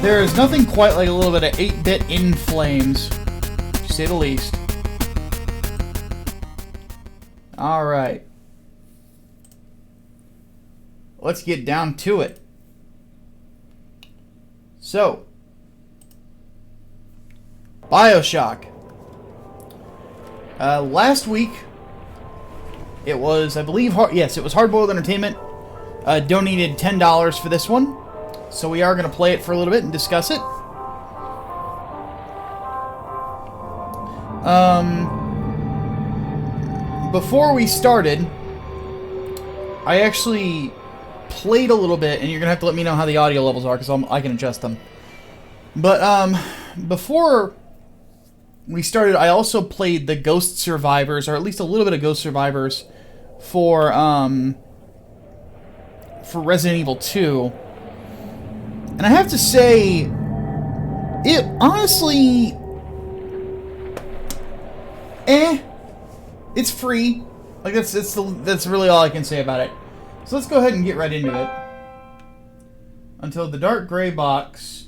There is nothing quite like a little bit of 8-bit in flames, to say the least. Alright. Let's get down to it. So, Bioshock. Last week, it was, I believe, it was Hard Boiled Entertainment donated $10 for this one. So we are going to play it for a little bit and discuss it. Before we started, I actually played a little bit, and you're going to have to let me know how the audio levels are, because I can adjust them. But before we started, I also played the Ghost Survivors, or at least a little bit of Ghost Survivors, for Resident Evil 2. And I have to say, it honestly, it's free. Like that's really all I can say about it. So let's go ahead and get right into it. Until the dark gray box.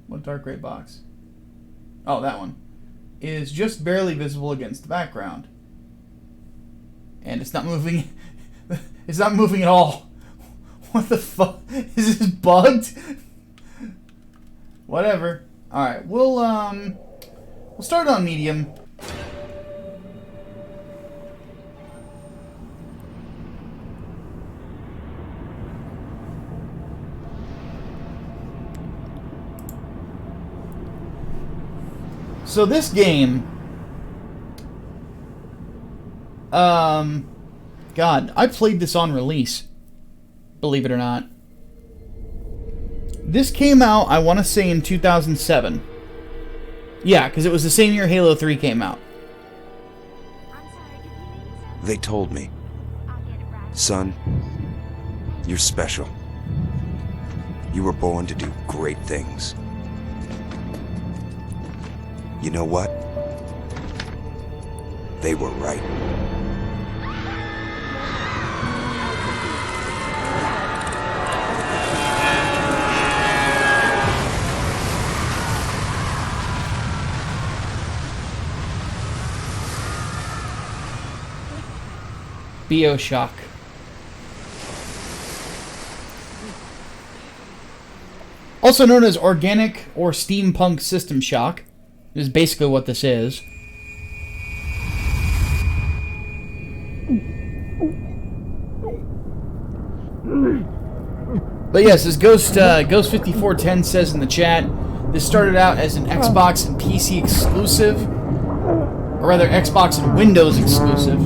What dark gray box? Oh, that one. Is just barely visible against the background. And it's not moving. It's not moving at all. What the fuck? Is this bugged? Whatever. Alright, we'll start on medium. So this game, God, I played this on release. Believe it or not. This came out, I want to say, in 2007. Yeah, because it was the same year Halo 3 came out. They told me. Son, you're special. You were born to do great things. You know what? They were right. Bioshock. Also known as organic or steampunk system shock, is basically what this is. But yes, as Ghost 5410 says in the chat, this started out as an Xbox and PC exclusive, or rather Xbox and Windows exclusive.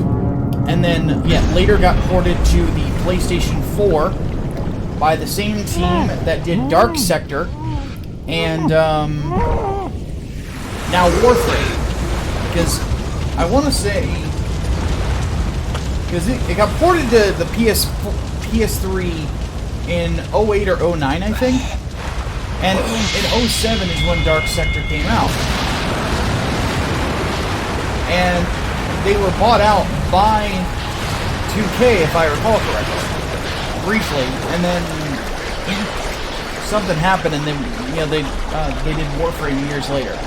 And then, yeah, later got ported to the PlayStation 4 by the same team that did Dark Sector and now Warframe. Because I want to say, because it got ported to the PS3 in 08 or 09, I think. And in 07 is when Dark Sector came out. and they were bought out by 2K, if I recall correctly, briefly, and then something happened, and then they did Warframe years later.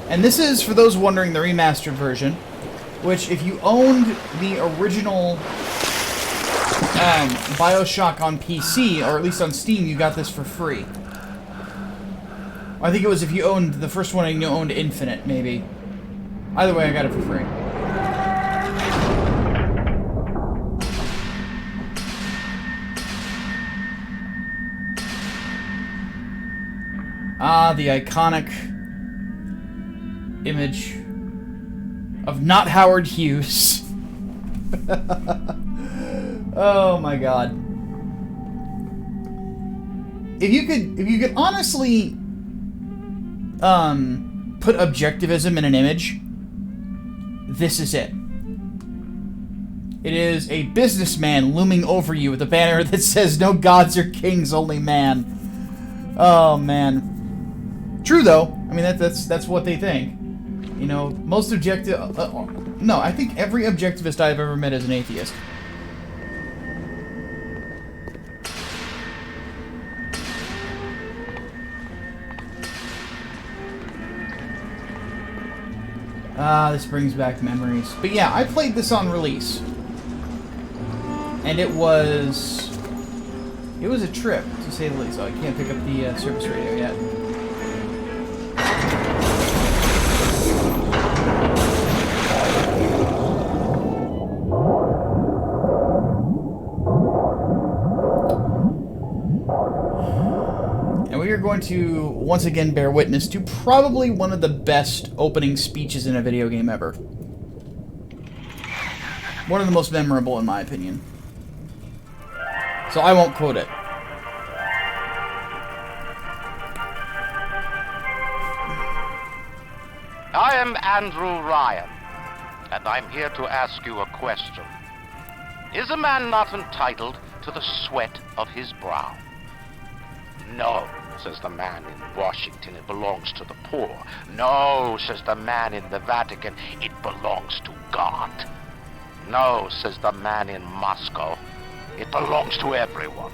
And this is, for those wondering, the remastered version, which if you owned the original Bioshock on PC, or at least on Steam, you got this for free. I think it was if you owned the first one and you owned Infinite, maybe. Either way, I got it for free. Ah, the iconic image of not Howard Hughes. Oh my god. If you could honestly put objectivism in an image, this is it. It is a businessman looming over you with a banner that says "No gods or kings, only man." Oh man. True though. I mean that's what they think. You know, most objective... no, I think every objectivist I've ever met is an atheist. Ah, this brings back memories. But yeah, I played this on release. And it was a trip, to say the least. Oh, I can't pick up the service radio yet. We are going to once again bear witness to probably one of the best opening speeches in a video game ever. One of the most memorable in my opinion. So I won't quote it. I am Andrew Ryan, and I'm here to ask you a question. Is a man not entitled to the sweat of his brow? No, says the man in Washington, it belongs to the poor. No, says the man in the Vatican, it belongs to God. No, says the man in Moscow, it belongs to everyone.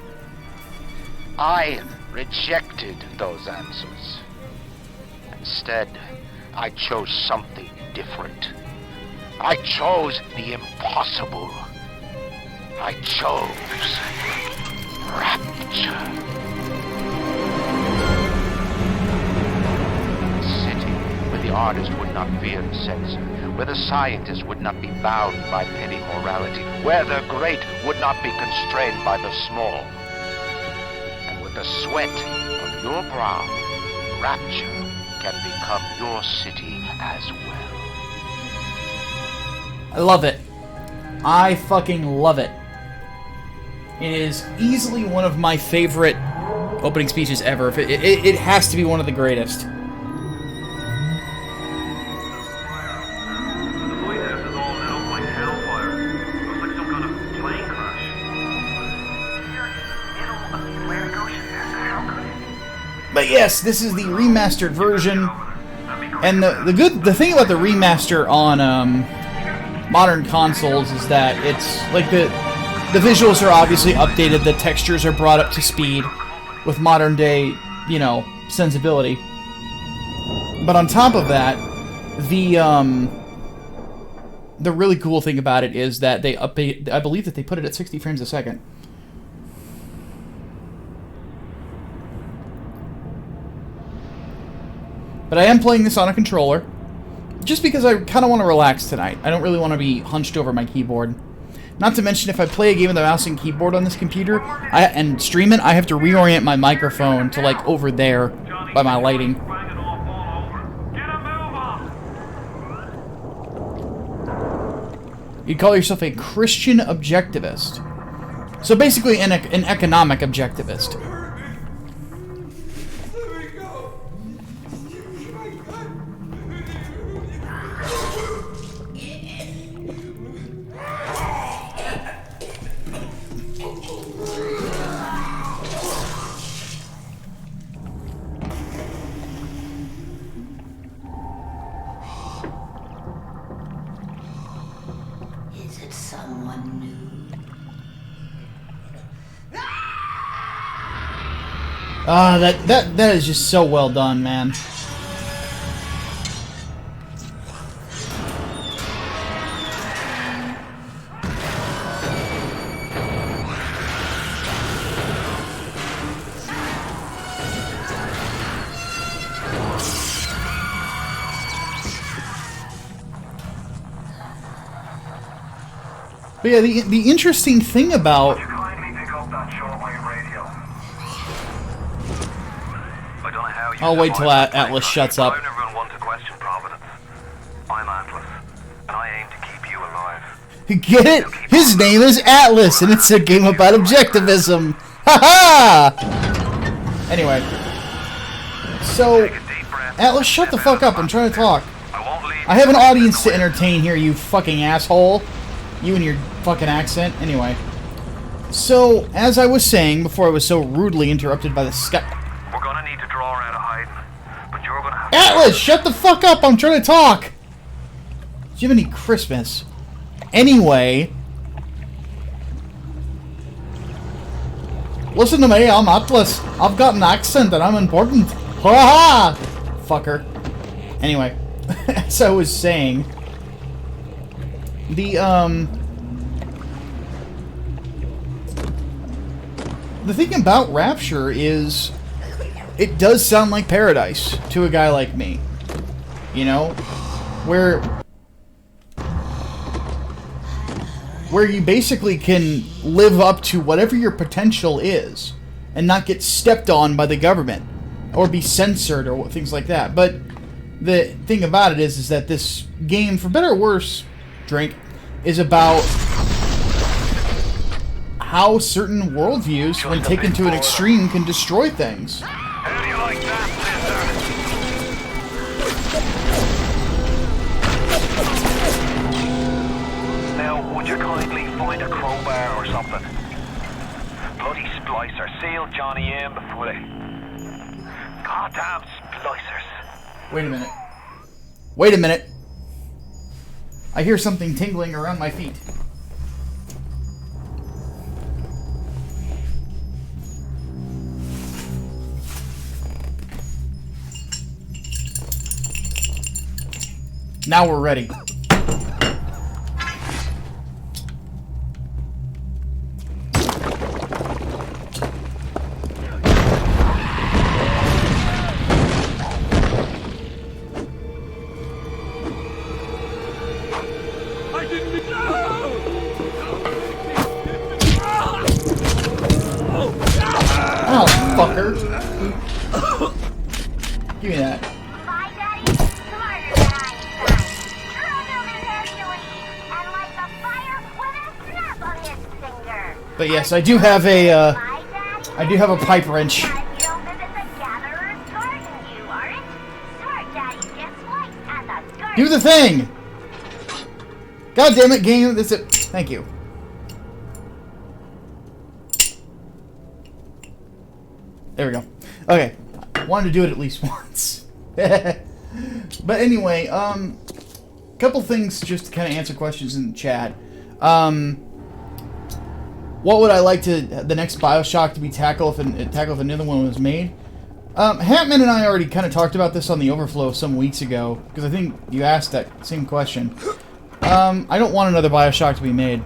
I rejected those answers. Instead, I chose something different. I chose the impossible. I chose rapture. The artist would not fear the censor, where the scientist would not be bound by petty morality, where the great would not be constrained by the small. And with the sweat of your brow, rapture can become your city as well. I love it. I fucking love it. It is easily one of my favorite opening speeches ever. It has to be one of the greatest. But yes, this is the remastered version, and the thing about the remaster on modern consoles is that it's like the visuals are obviously updated, the textures are brought up to speed with modern day, you know, sensibility. But on top of that, the really cool thing about it is that they update. I believe that they put it at 60 frames a second. But I am playing this on a controller, just because I kind of want to relax tonight. I don't really want to be hunched over my keyboard. Not to mention, if I play a game with a mouse and keyboard on this computer, and stream it, I have to reorient my microphone to, like, over there by my lighting. You'd call yourself a Christian objectivist. So basically an economic objectivist. someone new. Ah, that is just so well done, man. But yeah, the interesting thing about I'll wait till Atlas shuts up. Everyone wants to question Providence. I'm Atlas, and I aim to keep you alive. Get it? His name is Atlas, and it's a game about objectivism. Ha ha! Anyway, so Atlas, shut the fuck up. I'm trying to talk. I have an audience to entertain here, you fucking asshole. You and your fucking accent. Anyway, so as I was saying before, I was so rudely interrupted by the sky. We're gonna need to draw her out of hiding, but you're gonna have to... Atlas, shut the fuck up! I'm trying to talk! Do you have any Christmas? Anyway... Listen to me, I'm Atlas. I've got an accent and I'm important. Ha ha! Fucker. Anyway, as I was saying... The thing about Rapture is... It does sound like paradise to a guy like me. You know? Where you basically can live up to whatever your potential is and not get stepped on by the government or be censored or things like that. But the thing about it is that this game, for better or worse, is about how certain worldviews, when taken to an extreme, can destroy things. How do you like that, sister? Now, would you kindly find a crowbar or something? Bloody splicer. Seal Johnny in before they... Goddamn splicers. Wait a minute. Wait a minute. I hear something tingling around my feet. Now we're ready. Oh, fucker. Give me that. But yes, I do have a pipe wrench. Do the thing! God damn it, game! That's it. Thank you. There we go. Okay, wanted to do it at least once. But anyway, couple things just to kind of answer questions in the chat. What would I like the next Bioshock to be tackled if another one was made? Hatman and I already kind of talked about this on the Overflow some weeks ago, because I think you asked that same question. I don't want another Bioshock to be made.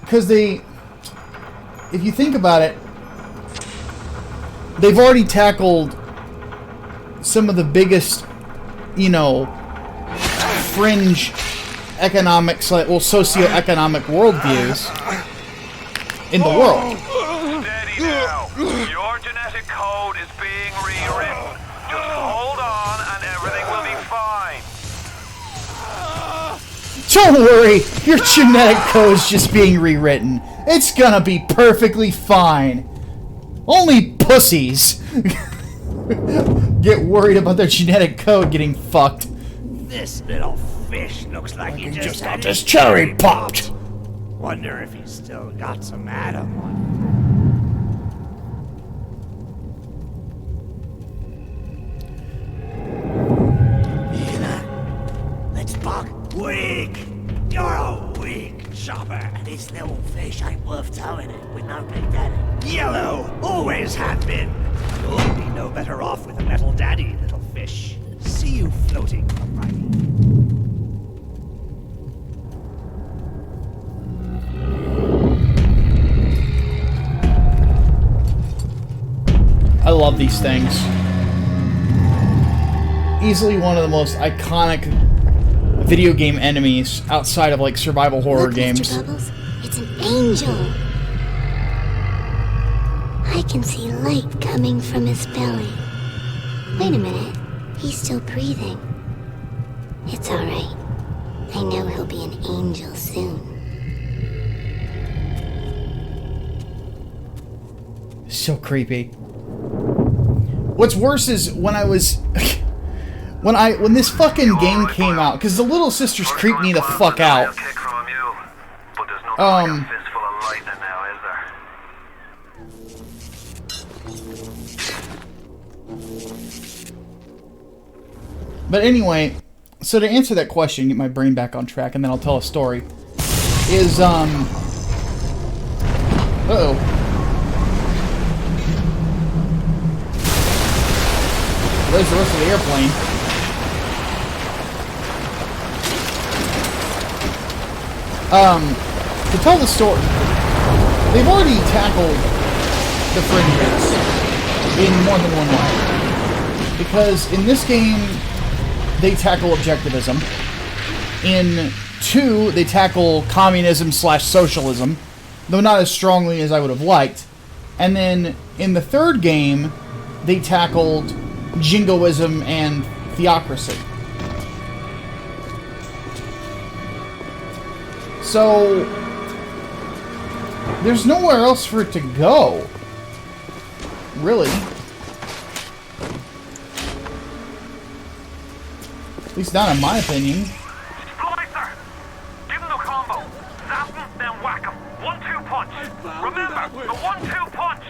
Because if you think about it, they've already tackled some of the biggest, you know, fringe economics, well, socioeconomic worldviews in the world. Steady now. Your genetic code is being rewritten. Just hold on and everything will be fine. Don't worry, your genetic code's just being rewritten. It's gonna be perfectly fine. Only pussies get worried about their genetic code getting fucked. This little fish looks like he just got his cherry popped. Wonder if he's still got some Adam on him. Let's Weak! You're a weak chopper. This little fish ain't worth towing it with no big daddy. Yellow always have been. You'll be no better off with a metal daddy, little fish. See you floating upright. I love these things. Easily one of the most iconic video game enemies outside of like survival horror Look, games. Mr. Bubbles, it's an angel. I can see light coming from his belly. Wait a minute, he's still breathing. It's alright. I know he'll be an angel soon. So creepy. What's worse is when I was when this fucking game came out, because the little sisters creeped me the fuck out. But anyway, so to answer that question, get my brain back on track, and then I'll tell a story. Is uh-oh. Where's the rest of the airplane? To tell the story, they've already tackled the fringes in more than one way. Because in this game, they tackle objectivism. In 2, they tackle communism/socialism, though not as strongly as I would have liked. And then in the 3rd game, they tackled jingoism and theocracy. So there's nowhere else for it to go, really. At least not in my opinion. Splicer! Give him the combo. Zap him, then whack him. 1-2 punch. Remember, the 1-2 punch.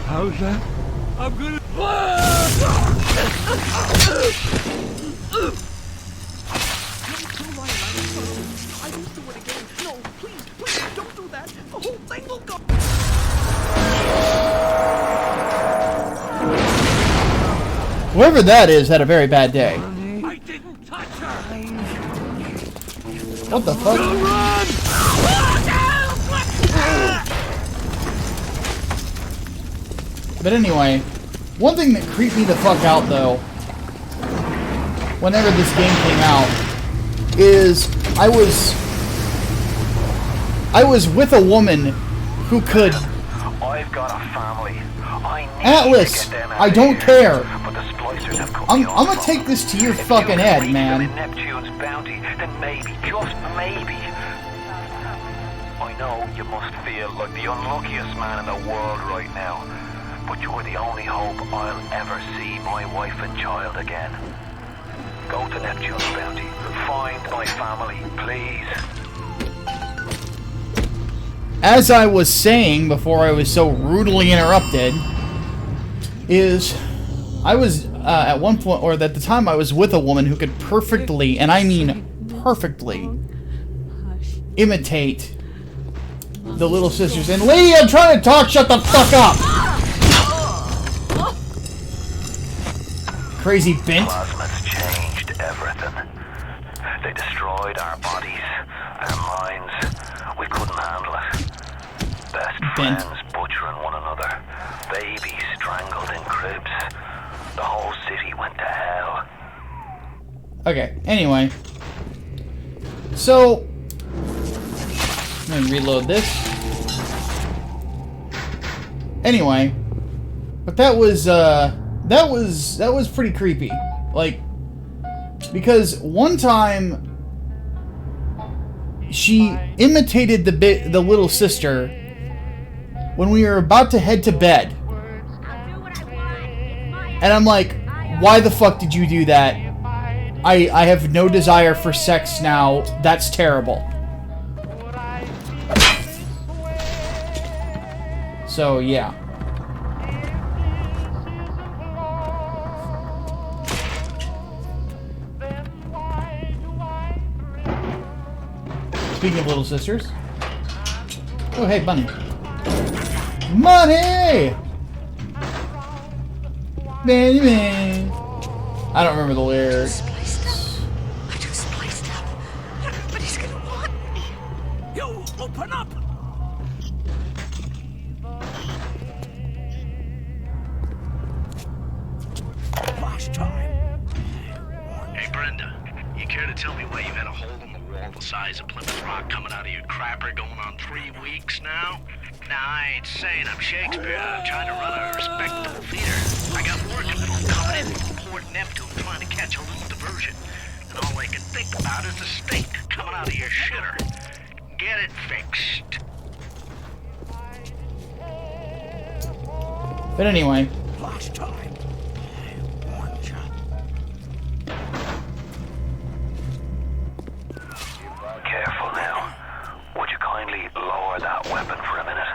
How's that? I'm gonna... I won't do it again. No, please, don't do that. The whole thing will go. Whoever that is had a very bad day. I didn't touch her! What the fuck? But anyway, one thing that creeped me the fuck out though, whenever this game came out, is I was with a woman who could... I've got a family. I need Atlas, to get them out I don't of here. care. But the splicers have cut I'm me off. gonna take this to your If fucking you head, read man. them in Neptune's bounty, then maybe, just maybe. I know you must feel like the unluckiest man in the world right now, but you're the only hope I'll ever see my wife and child again. Go to Neptune's bounty. Find my family, please. As I was saying before I was so rudely interrupted, is I was at one point, or at the time, I was with a woman who could perfectly, and I mean perfectly, imitate the Little Sisters. And lady, I'm trying to talk, shut the fuck up! Crazy bent. Plasma's changed everything. They destroyed our bodies, our minds. We couldn't handle it. Best Bent. friends butchering one another. Babies strangled in cribs. The whole city went to hell. Okay, anyway. So, let me reload this. Anyway, but that was pretty creepy. Like, because one time she imitated the little sister when we were about to head to bed. And I'm like, why the fuck did you do that? I have no desire for sex now. That's terrible. So, yeah. Speaking of little sisters. Oh, hey, Bunny. Money! Baby! I don't remember the lyrics. I just spliced up. Everybody's gonna want me. You open up! Last time. Hey, Brenda, you care to tell me why you've had a hole in the wall the size of Plymouth Rock coming out of your crapper going on 3 weeks now? Nah, I ain't saying I'm Shakespeare. I'm trying to run a respectable theater. I got work coming in from Port Neptune trying to catch a little diversion. And all I can think about is the stink coming out of your shitter. Get it fixed. But anyway. Last time. I warned you. Careful now. Would you kindly lower that weapon for a minute?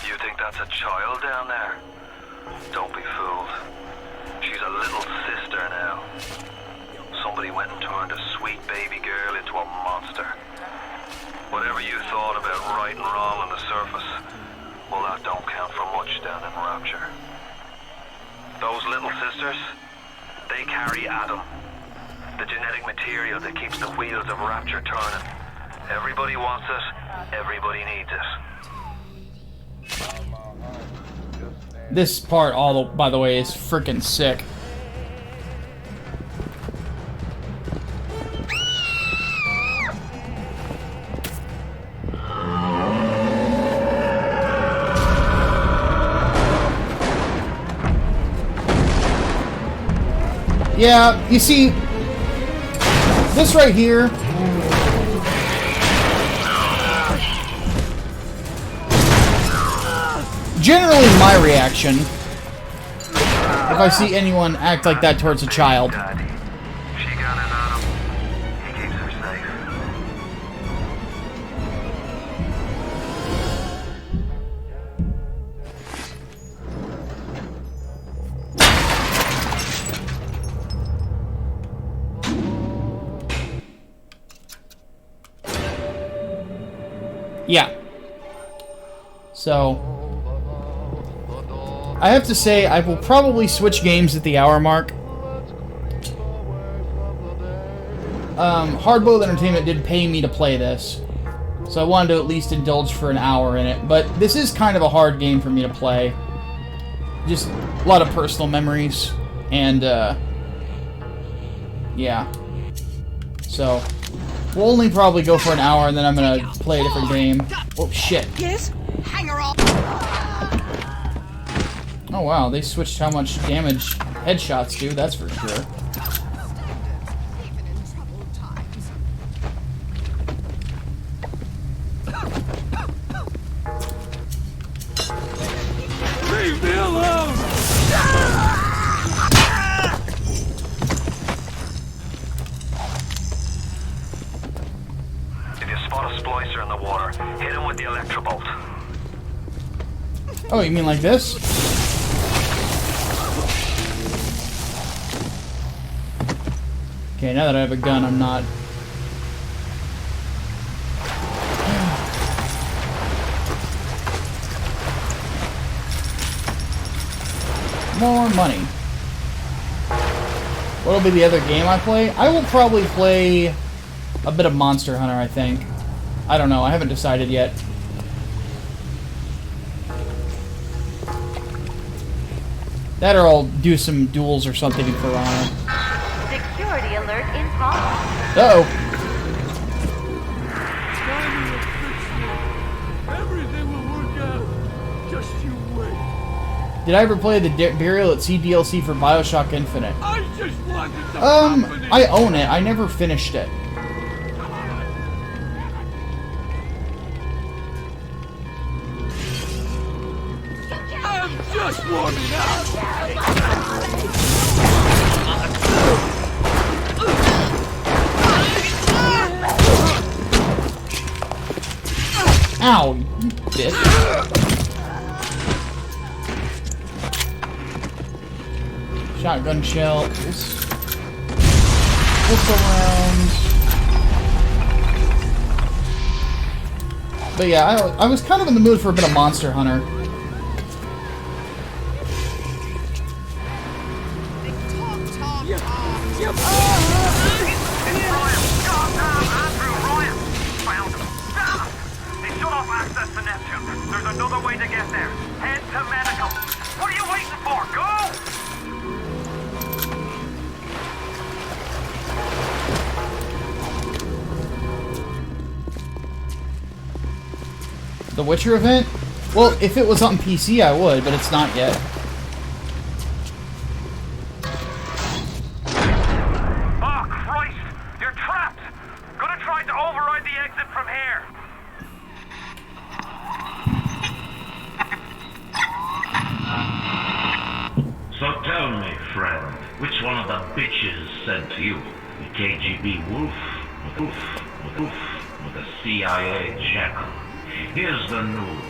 You think that's a child down there? Don't be fooled. She's a little sister now. Somebody went and turned a sweet baby girl into a monster. Whatever you thought about right and wrong on the surface, well, that don't count for much down in Rapture. Those little sisters, they carry Adam, the genetic material that keeps the wheels of Rapture turning. Everybody wants it, everybody needs it. This part, by the way, is freaking sick. Yeah, you see, this right here. Generally, my reaction, if I see anyone act like that towards a child. She got it, Adam. He keeps her safe. Yeah. So, I have to say, I will probably switch games at the hour mark. Hardboiled Entertainment did pay me to play this, so I wanted to at least indulge for an hour in it. But this is kind of a hard game for me to play. Just a lot of personal memories, and yeah. So, we'll only probably go for an hour, and then I'm gonna play a different game. Oh shit! Yes? Hang her off. Oh wow, they switched how much damage headshots do, that's for sure. Leave me alone! If you spot a splicer in the water, hit him with the electrobolt. Oh, you mean like this? Okay, now that I have a gun, I'm not... More money. What'll be the other game I play? I will probably play a bit of Monster Hunter, I think. I don't know, I haven't decided yet. That or I'll do some duels or something in Piranha. Security alert in progress. Uh-oh. Everything will work out. Just you wait. Did I ever play the Burial at Sea DLC for Bioshock Infinite? I just wanted to I own it. I never finished it. I'm just warming up. Ow, Bitch. Shotgun shells. This around. But yeah, I was kind of in the mood for a bit of Monster Hunter. There's another way to get there. Head to medical. What are you waiting for? Go! The Witcher event? Well, if it was on PC, I would, but it's not yet. Oh, Christ! You're trapped! Gonna try to override the exit from here. So tell me, friend, which one of the bitches sent to you? The KGB wolf? With the CIA jackal? Here's the news.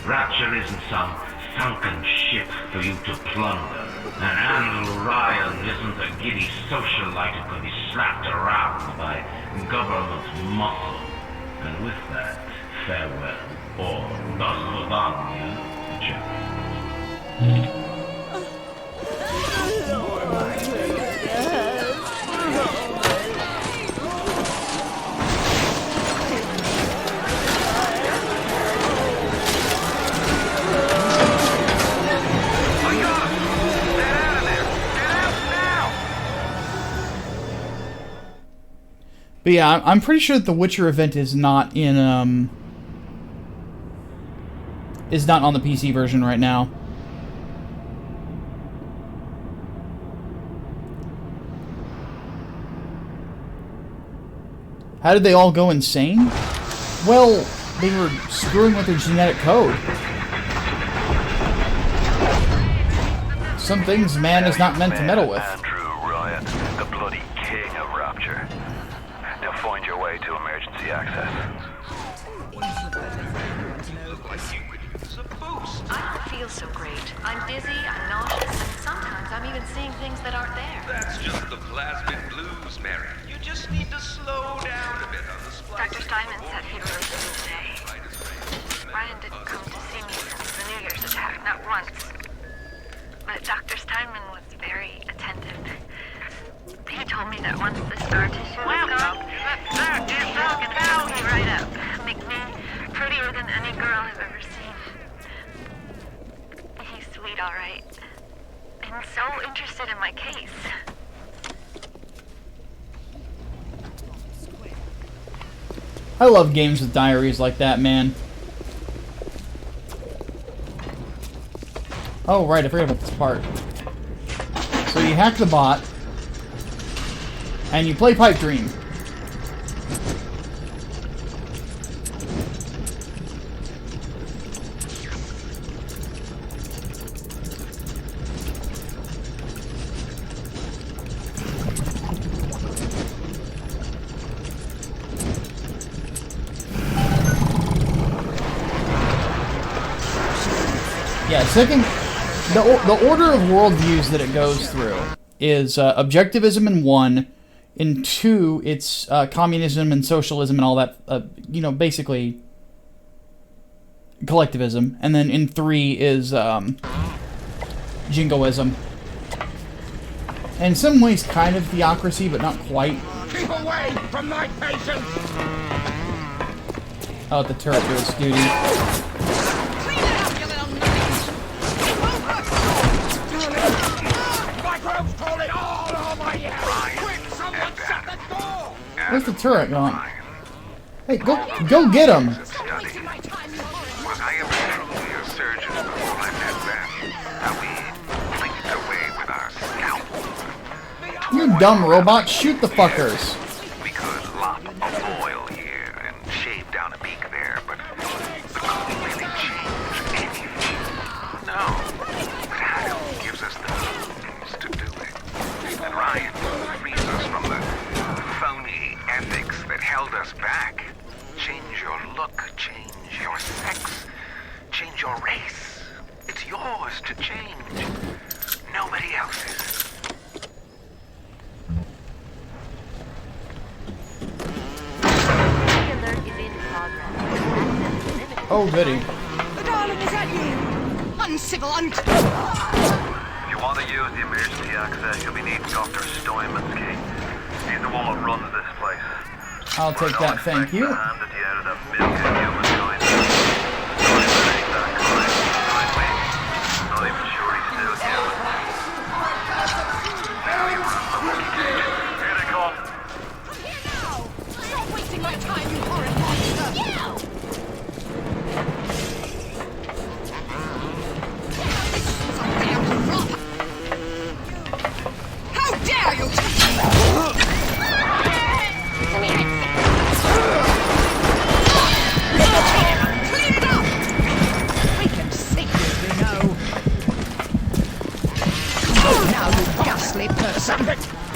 Rapture isn't some sunken ship for you to plunder. And Andrew Ryan isn't a giddy socialite who can be slapped around by government muscle. And with that, farewell. Or до свидания, chap. But yeah, I'm pretty sure that the Witcher event is not in is not on the PC version right now. How did they all go insane? Well, they were screwing with their genetic code. Some things man is not meant to meddle with. Andrew Ryan, the bloody king of Rapture. Now find your way to emergency access. I don't feel so great. I'm dizzy, I'm nauseous, and sometimes I'm even seeing things that aren't there. That's just the plasmid blues, Mary. You just need to slow down a bit on the splice. Dr. Steinman said he'd release me today. Ryan didn't come to see me since the New Year's attack, not once. But Dr. Steinman was very attentive. He told me that once the scar tissue was gone, he was gonna help me right up, make me prettier than any girl I've ever seen. He's sweet, all right. And so interested in my case. I love games with diaries like that, man. Oh, right, I forgot about this part. So you hack the bot, and you play Pipe Dream. Yeah, second, the order of worldviews that it goes through is objectivism in 1, in 2 it's communism and socialism and all that, you know, basically collectivism, and then in 3 is jingoism. And in some ways kind of theocracy, but not quite. Keep away from my patients! Oh, the turret goes duty. Where's the turret going? Hey, go get him! Was I ever truly a surgeon before I met them? How we blinked away with our scalpels? You dumb robot, shoot the fuckers! We could lop a boil here and shave down a beak there, but could we really change anything? No. But Adam gives us the means to do it. And Ryan frees us from the phony ethics that held us back. Change your look, change your sex. change your race. It's yours to change. Nobody else's. The alert is in progress. Access is limited. Oh, goody. The darling is at you! Uncivil, If you want to use the emergency access, you'll be needing Dr. Steinman's key. He's the one that runs this place. I'll take that, thank you. Handed you out of that milk of humankind. Steinman ain't that kind. Not even sure he's still human. Now you run the monkey cage. Here they come. Here now! Stop wasting my time, you horrid monster! How dare you touch me! Clean it up! We can see you know. Now, you ghastly person!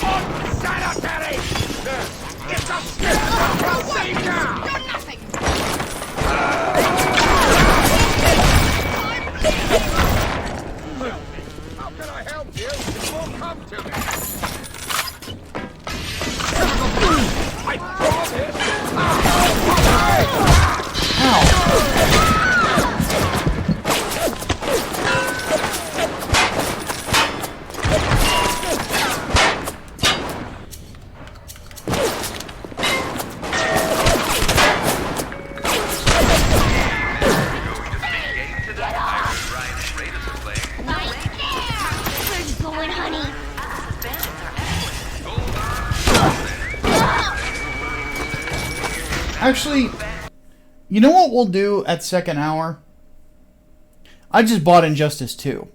Unsanitary! It's a spiritual procedure! You're nothing! How can I help you? It won't come to me. I promise. Where's going, honey? Actually, you know what we'll do at second hour? I just bought Injustice 2.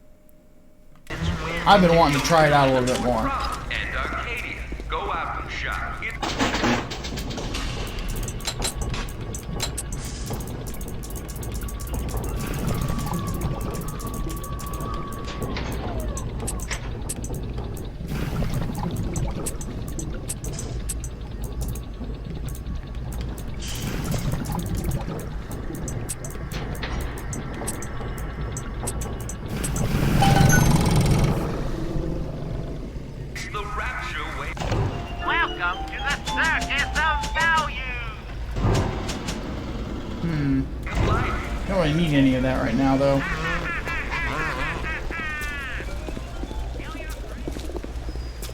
I've been wanting to try it out a little bit more. And Arcadia, go out and shop. The rapture way. Welcome to the Circus of Value. Don't really need any of that right now, though.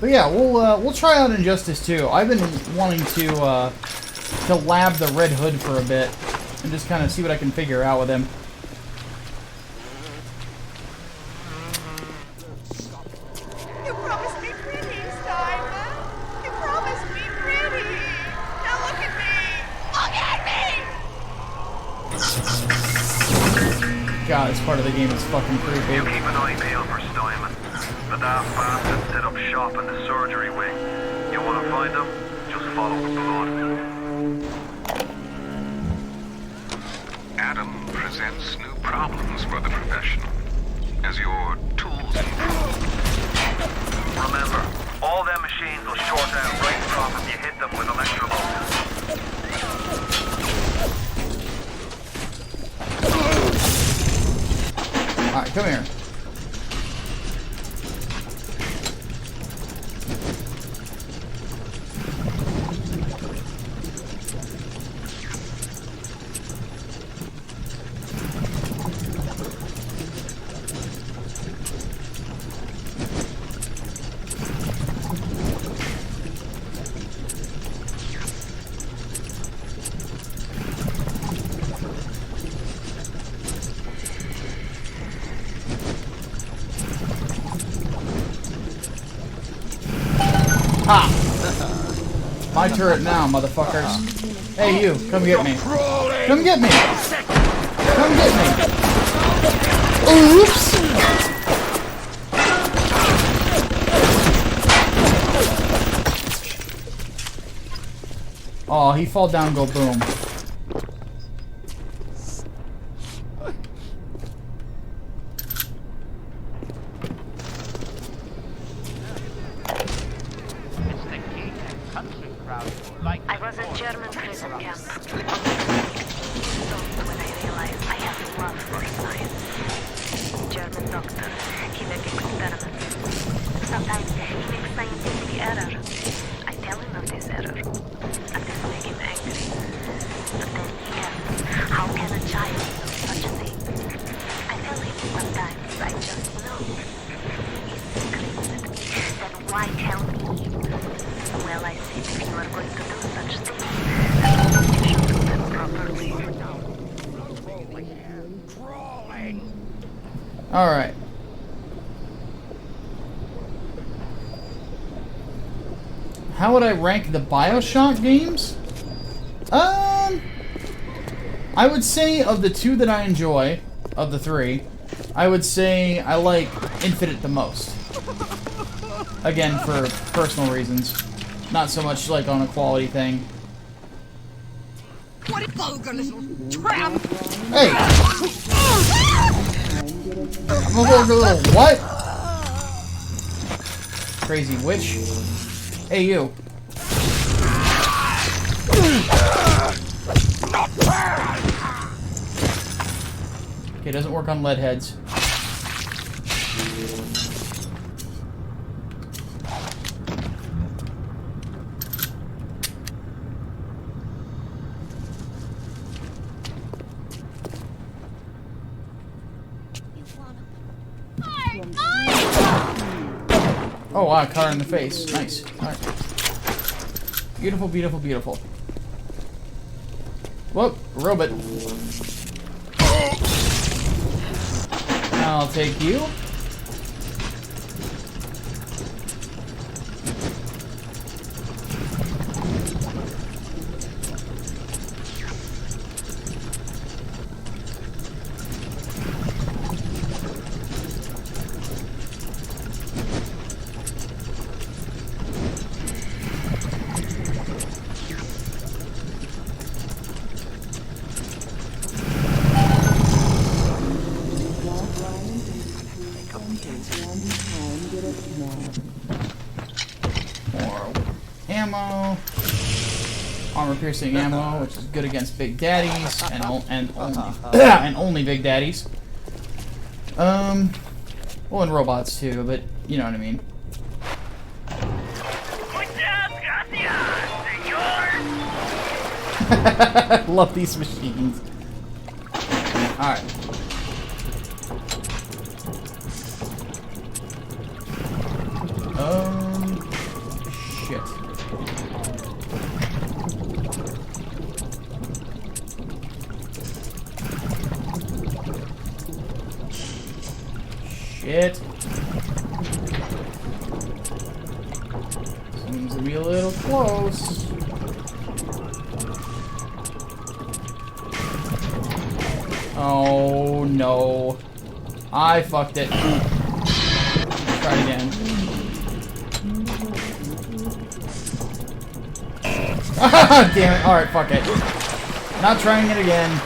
But yeah, we'll try out Injustice 2. I've been wanting to lab the Red Hood for a bit and just kind of see what I can figure out with him. You promised me pretty, Simon. You promised me pretty. Now look at me. Look at me. God, this part of the game is fucking creepy. You keep an eye peeled for Steinman. The daft bastard set up shop in the surgery wing. You want to find him? Just follow the blood. Adam presents new problems for the profession. As your tools improve. Remember, all them machines will short out right from if you hit them with electrovolts. Alright, come here. Ha! My turret now, motherfuckers. Hey, you, come get me. Come get me! Come get me! Oops! Oh, he fall down, go boom. I was in German prison camp. When I realized I have love for science. going. Alright. How would I rank the Bioshock games? I would say of the two that I enjoy, of the three, I would say I like Infinite the most. Again, for personal reasons. Not so much like on a quality thing. What a vulgar little tramp! Hey! I'm a vulgar little what? Crazy witch. Hey, you. Okay, doesn't work on lead heads. Oh wow, I caught her in the face. Nice. Alright. Beautiful, beautiful, beautiful. Whoop, robot. I'll take you. More ammo. Armor-piercing ammo, which is good against big daddies and only big daddies. Well, and robots too, but you know what I mean. Love these machines. Alright. Shit. Shit. Seems to be a little close. Oh no. I fucked it. Try it again. Ah, damn it. Alright, fuck it. Not trying it again.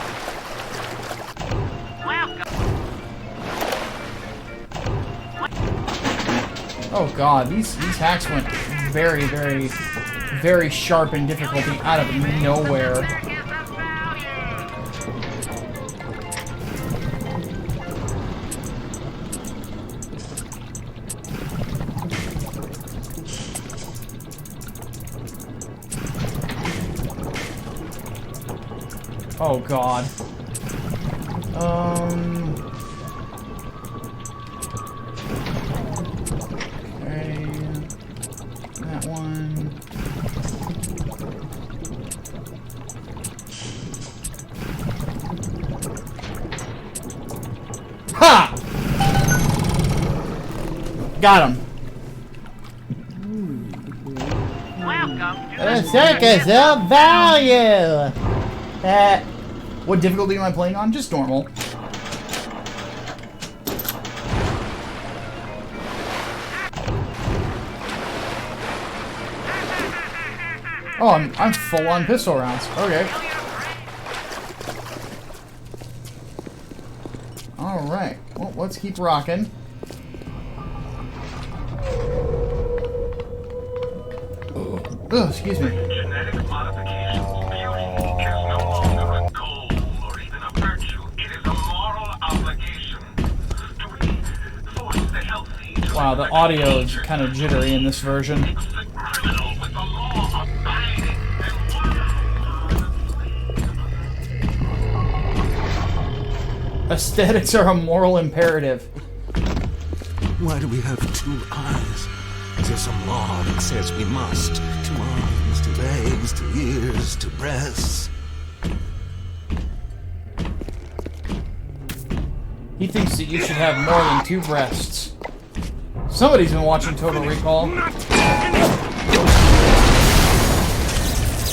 Oh god, these hacks went very, very, very sharp in difficulty out of nowhere. Oh god. Okay. That one. Ha! Got him. Welcome to The Circus of Value! What difficulty am I playing on? Just normal. Oh, I'm full on pistol rounds. Okay. Alright. Well, let's keep rocking. Oh, excuse me. Genetic modifications, beauty is no longer a goal or even a virtue. It is a moral obligation. To force the healthy to Wow, the audio is kind of jittery in this version. criminal with the law abiding and Aesthetics are a moral imperative. Why do we have two eyes? Is there some law that says we must? Two arms, two legs, two ears, two breasts. He thinks that you should have more than 2 breasts. Somebody's been watching Total Recall.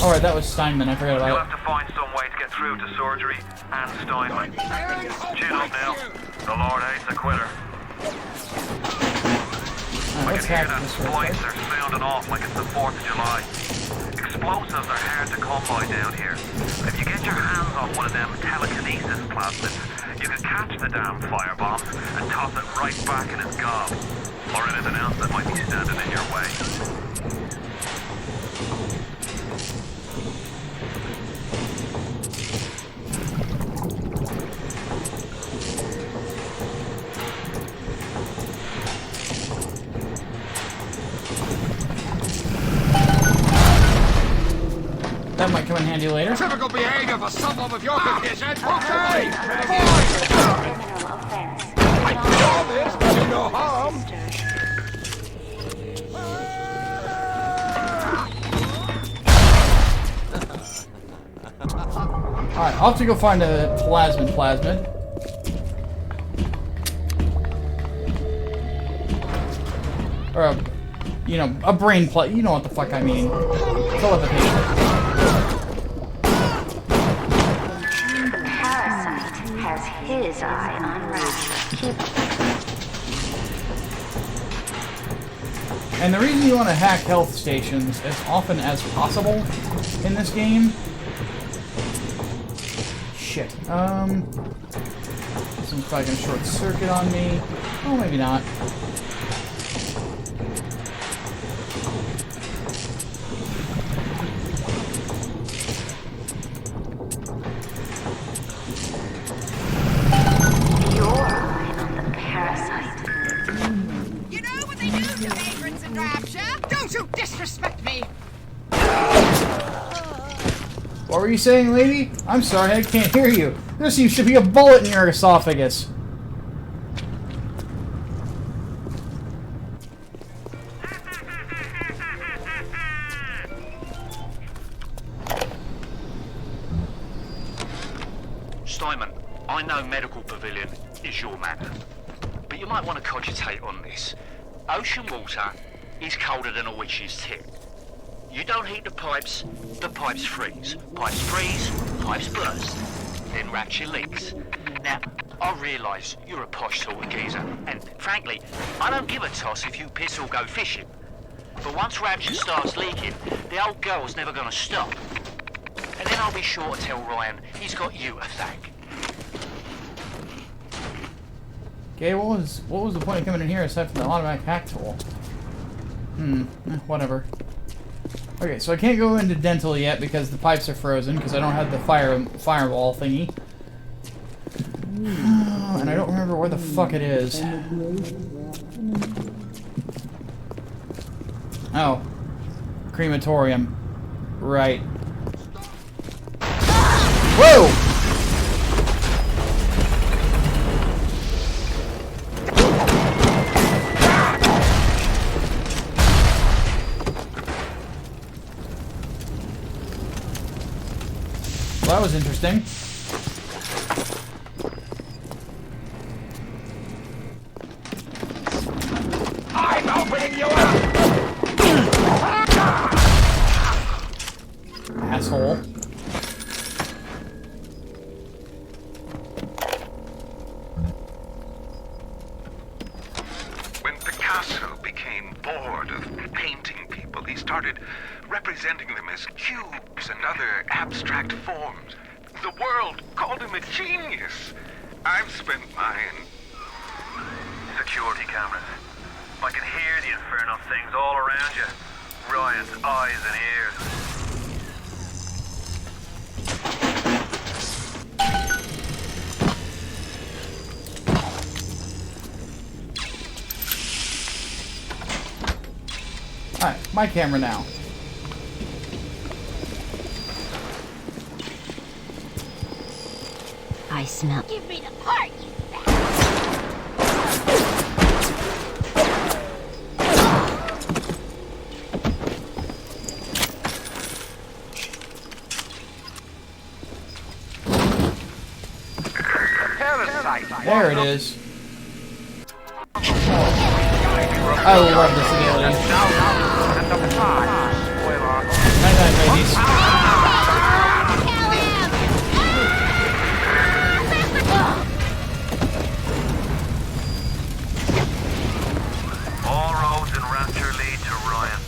Alright, that was Steinman. I forgot You'll about have to find some way to get through to surgery and Steinman. Chin up now. The Lord hates a quitter. I let's can hear hack that this real splice quick. are sounding off like it's the 4th of July. Explosives are hard to come by down here. If you get your hands on one of them telekinesis plasmids, you can catch the damn firebombs and toss it right back in its gob. Or anything else that might be standing in your way. That might come in handy later. Typical behavior for someone with your condition. Okay! I saw this, do no harm. Alright, I'll have to go find a plasmid. Or a, you know, a brain you know what the fuck I mean. Telepathy. Parasite has his eye on Rapture. And the reason you want to hack health stations as often as possible in this game... Shit. This probably gonna short circuit on me. Oh, maybe not. Your eye on the parasite. You know what they do to vagrants in Rapture? Don't you disrespect me! What were you saying, lady? I'm sorry, I can't hear you. There seems to be a bullet in your esophagus. Steinman, I know Medical Pavilion is your matter, but you might want to cogitate on this. Ocean water is colder than a witch's tit. You don't heat the pipes freeze. Pipes freeze, pipes burst. Then Rapture leaks. Now, I realise you're a posh sort of geezer, and frankly, I don't give a toss if you piss or go fishing. But once Rapture starts leaking, the old girl's never gonna stop. And then I'll be sure to tell Ryan he's got you to thank. Okay, what was the point of coming in here aside from the automatic hack tool? Whatever. Okay, so I can't go into dental yet because the pipes are frozen because I don't have the firewall thingy. And I don't remember where the fuck it is. Oh. Crematorium. Right. Whoa! Well, that was interesting. I'm opening you up! Asshole. When Picasso became bored of painting people, he started representing them as cubes and other abstract forms. The world called him a genius. I've spent mine. Security cameras. I can hear the infernal things all around you. Ryan's eyes and ears. Alright, my camera now. I smell. Give me the part, you Parasite There it is. I love this ability. Night night, ladies. All roads in Rapture lead to Ryan.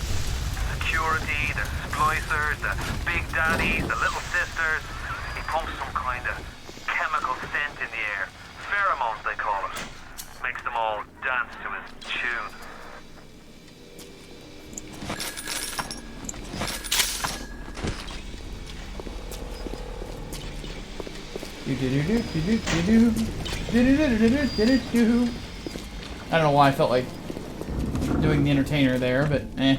Security, the splicers, the big daddies, the little sisters. He pumps some kind of chemical scent in the air. Pheromones, they call it. Makes them all dance to his tune. I don't know why I felt like doing the entertainer there, but eh.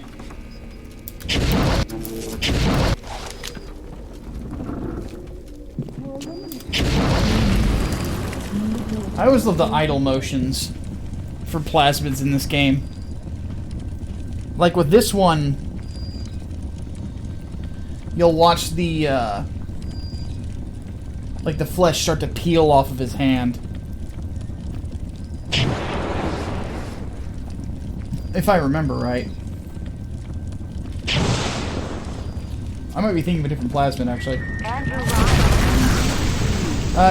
I always love the idle motions for plasmids in this game. Like with this one, you'll watch the like the flesh start to peel off of his hand. If I remember right. I might be thinking of a different plasmid, actually.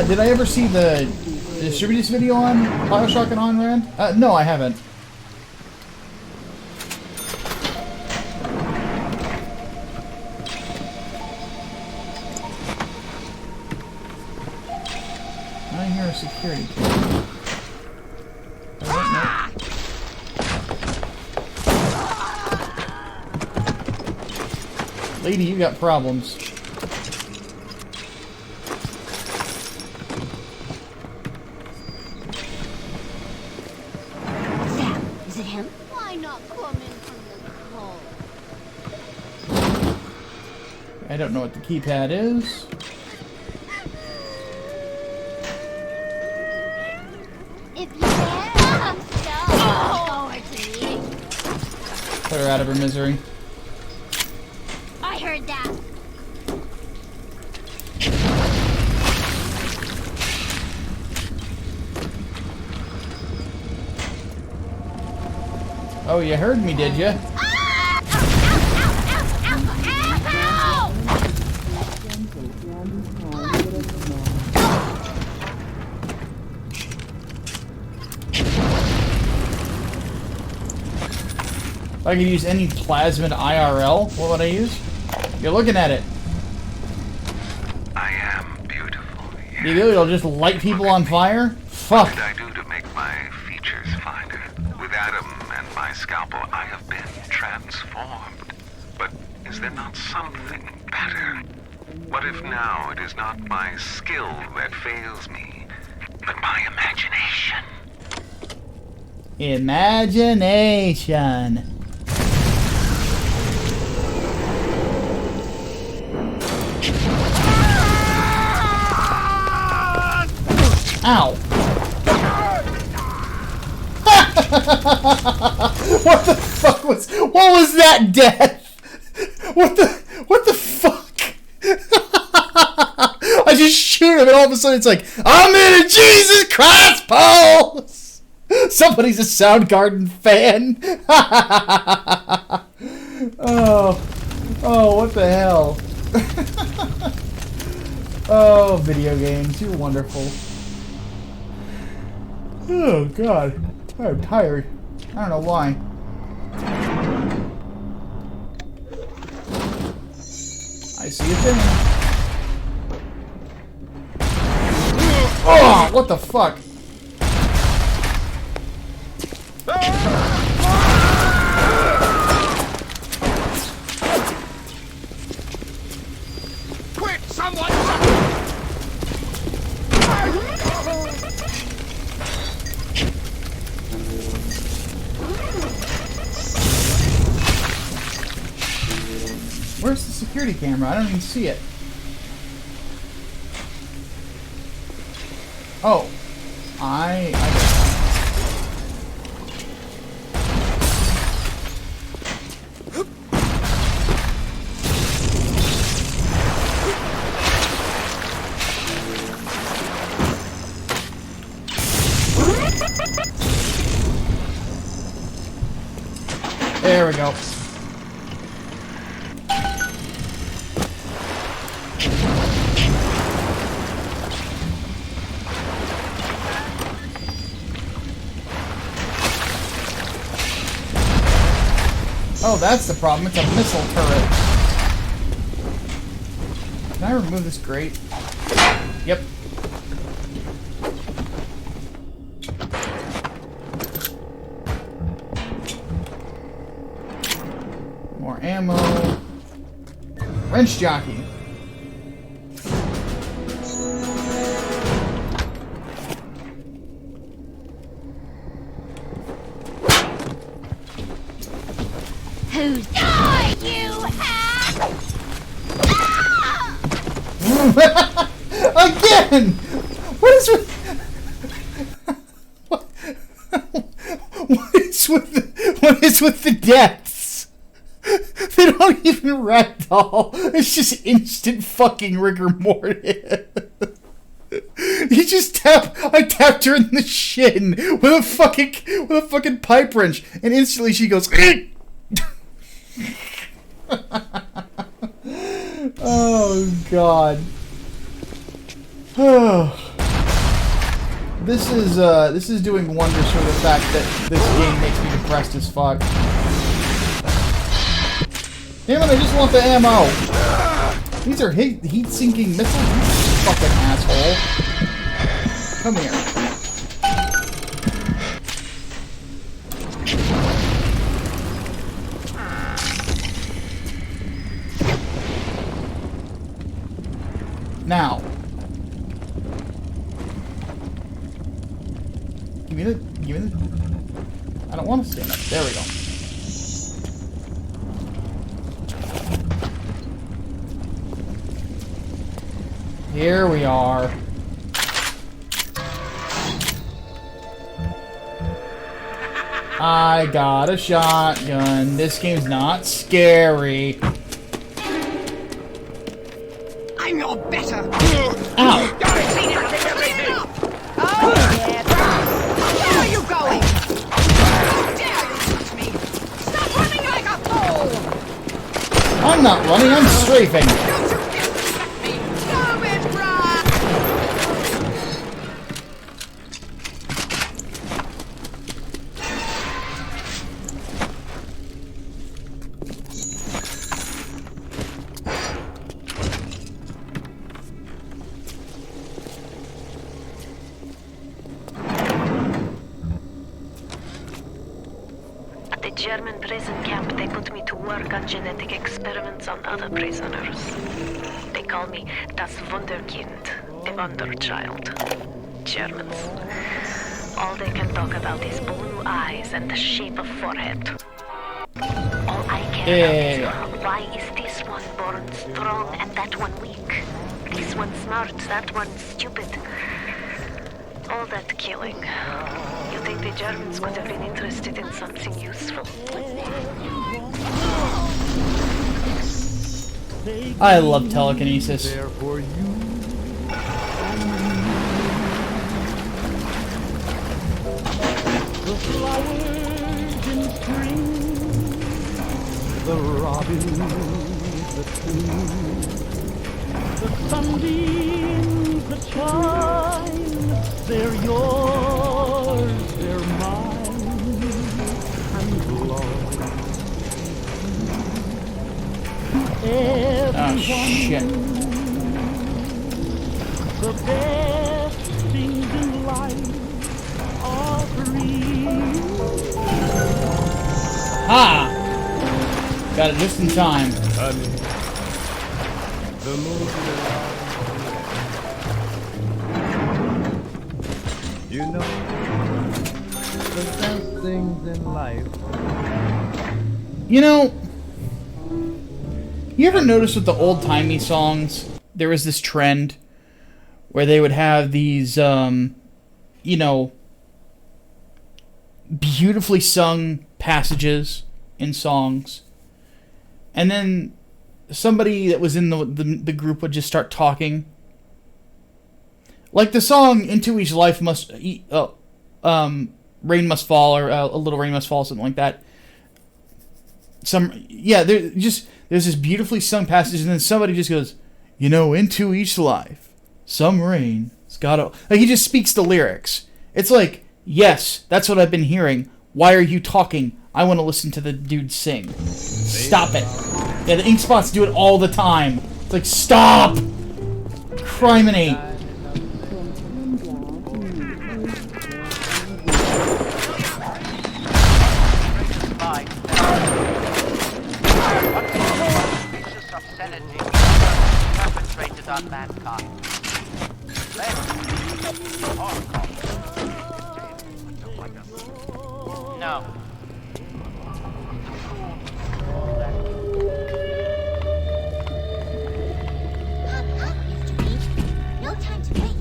Did I ever see the Distributors video on Bioshock and Ayn Rand? No, I haven't. I hear a security camera. Lady, you got problems. Sam, is it him? Why not come in from the cold? I don't know what the keypad is. If you can, I'm so forward to me. Put her out of her misery. I heard that. Oh, you heard me, did you? If I could use any plasmid IRL, what would I use? You're looking at it. I am beautiful. Yes. The ability to just light people on fire? Fuck. What did I do to make my features finer? With Adam and my scalpel, I have been transformed. But is there not something better? What if now it is not my skill that fails me, but my imagination? Imagination. Ow. What the fuck was... What was that death? What the fuck? I just shoot him and all of a sudden it's like, I'm in a Jesus Christ pose! Somebody's a Soundgarden fan. Oh, what the hell? Oh, video games, you're wonderful. Oh, God. I'm tired. I don't know why. I see a thing. Oh, what the fuck? Quick, someone! Where's the security camera? I don't even see it. Oh. I There we go. Oh, that's the problem. It's a missile turret. Can I remove this grate? Yep. More ammo. Wrench jockey. Who's die, you hack? Again! What is with... What is with the deaths? They don't even ragdoll. It's just instant fucking rigor mortis. You just I tapped her in the shin with a fucking pipe wrench, and instantly she goes. Oh God. This is doing wonders for the fact that this game makes me depressed as fuck. Damn it, I just want the ammo. These are heat-sinking missiles, you fucking asshole. Come here. Now. Give me the... I don't want to stand up. There we go. Here we are. I got a shotgun. This game's not scary. I know better. Ow. Oh, yeah. Where are you going? How dare you touch me? Stop running like a fool! I'm not running, I'm strafing. Stop it, Brad! At the German prison camp, they put me to work on genetic experiments on other prisoners. They call me das Wunderkind, the Wonder Child. Germans. All they can talk about is blue eyes and the shape of forehead. All I care about is why is this one born strong and that one weak? This one smart, that one stupid. All that killing. You think the Germans could have been interested in something useful? I love telekinesis. The flowers in spring, the robins that sing, the sunbeams that shine, they're yours, they're mine, and belong to everyone. Oh, shit. The best things in life are free. Ha! Got it just in time. Honey, the most you know, the best things in life. You know, you ever notice with the old-timey songs, there was this trend where they would have these, you know, beautifully sung passages in songs, and then somebody that was in the group would just start talking. Like the song "Into Each Life Must," Rain Must Fall, or A Little Rain Must Fall, something like that. there's this beautifully sung passage, and then somebody just goes, you know, into each life, some rain's gotta... Like, he just speaks the lyrics. It's like, yes, that's what I've been hearing. Why are you talking? I want to listen to the dude sing. Stop it. Yeah, the ink spots do it all the time. It's like, stop! Criminy. Perpetrated on mankind. No. No time to waste.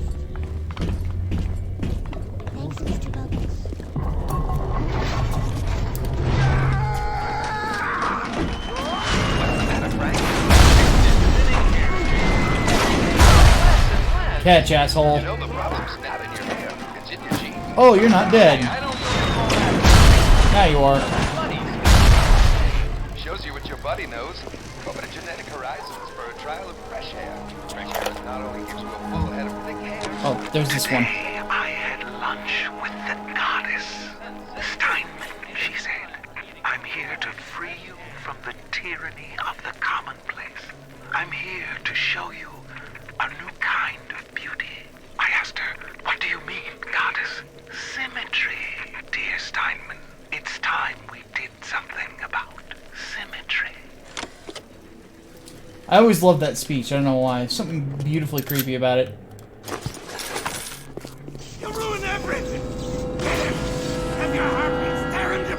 Thanks, Mr. Bubbles. Catch, asshole. You know the problem's not in your hair. It's in your genes. Oh, you're not dead. Now you are. Shows you what your buddy knows. Open a genetic horizons for a trial of fresh hair. Fresh hair not only gives you a full head of thick hair. Oh, there's this one. I had lunch with the goddess. Steinman, she said. I'm here to free you from the tyranny of the commonplace. I'm here to show you a new kind of beauty. I asked her, what do you mean, goddess? Symmetry, dear Steinman. It's time we did something about symmetry. I always loved that speech. I don't know why. Something beautifully creepy about it. You ruined everything! Get him! Have your heartbeats tear him to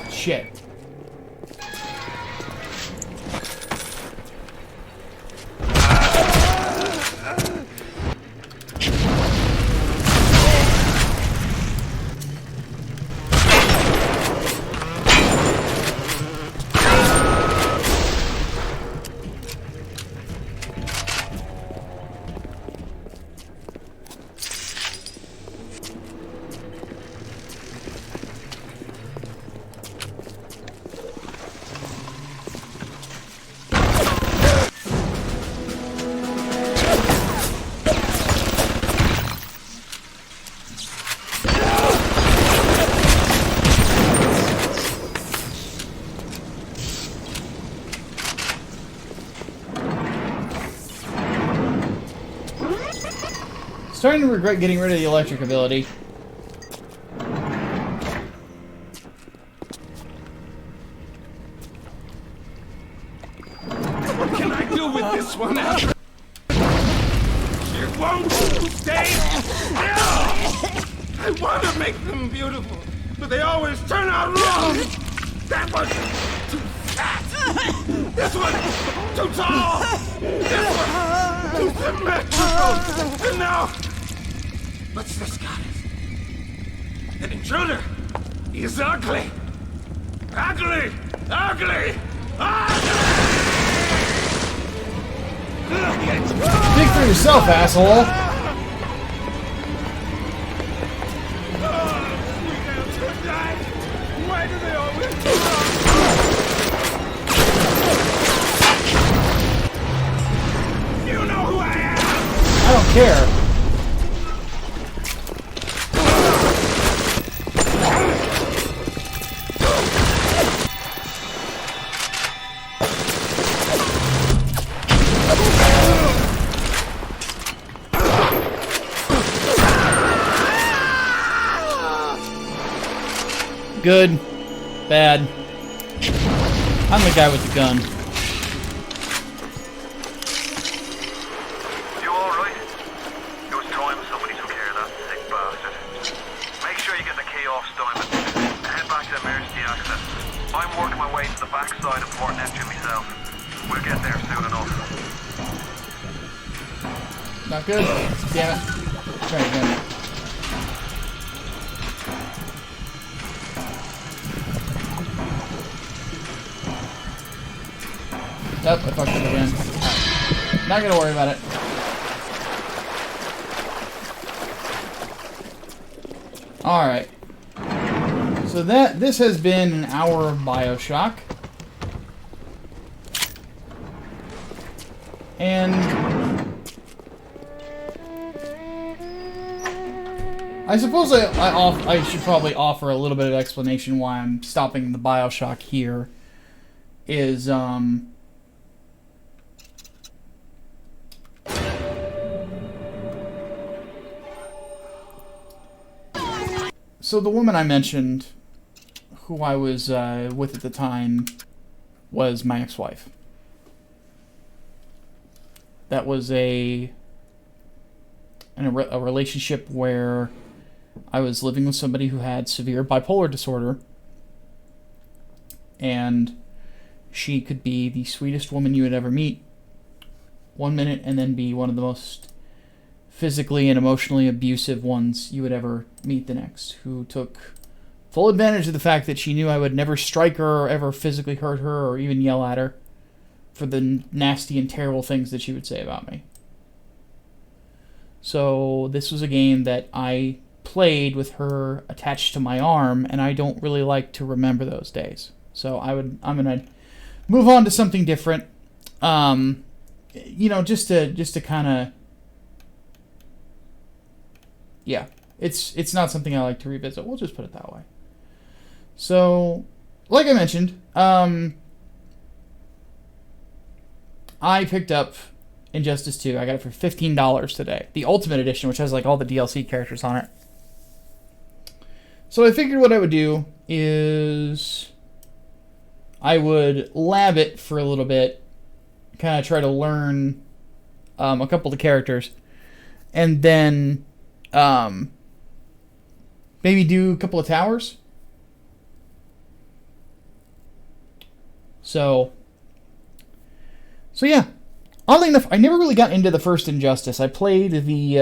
bits! Shit. Starting to regret getting rid of the electric ability. What can I do with this one? It won't stay still! I want to make them beautiful, but they always turn out wrong! That one too fat! This one too tall! This one too symmetrical! And now... what's this goddess? An intruder! He's ugly! Ugly! Ugly! Ugly! Speak for yourself, asshole! Why do they always You know who I am! I don't care. Good. Bad. I'm the guy with the gun. You alright? It was time somebody took care of that sick bastard. Make sure you get the key off Steinman. Head back to emergency access. I'm working my way to the backside of Port Neptune myself. We'll get there soon enough. Not good. Damn it. Try again. Nope, I fucked it again. Right. Not gonna worry about it. Alright. So this has been an hour of Bioshock. And I suppose I should probably offer a little bit of explanation why I'm stopping the Bioshock here. Is so the woman I mentioned, who I was with at the time, was my ex-wife. That was a relationship where I was living with somebody who had severe bipolar disorder, and she could be the sweetest woman you would ever meet one minute and then be one of the most physically and emotionally abusive ones you would ever meet the next, who took full advantage of the fact that she knew I would never strike her or ever physically hurt her or even yell at her for the nasty and terrible things that she would say about me. So this was a game that I played with her attached to my arm, and I don't really like to remember those days. So I'm gonna move on to something different. You know, just to kind of, yeah, it's not something I like to revisit. We'll just put it that way. So, like I mentioned, I picked up Injustice 2. I got it for $15 today. The Ultimate Edition, which has like all the DLC characters on it. So I figured what I would do is I would lab it for a little bit, kind of try to learn a couple of the characters, and then maybe do a couple of towers. So yeah. Oddly enough, I never really got into the first Injustice. I played the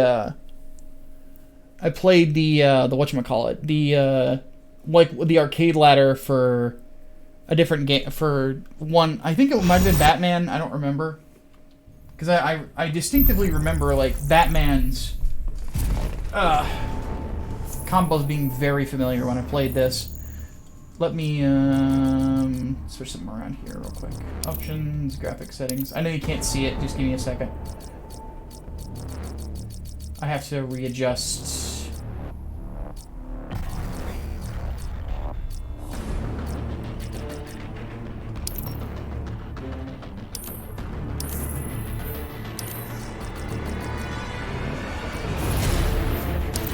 whatchamacallit, the arcade ladder for a different game, for one, I think it might have been Batman, I don't remember. Because I distinctively remember, like, Batman's combos being very familiar when I played this. Let me switch something around here real quick. Options, graphic settings. I know you can't see it, just give me a second. I have to readjust.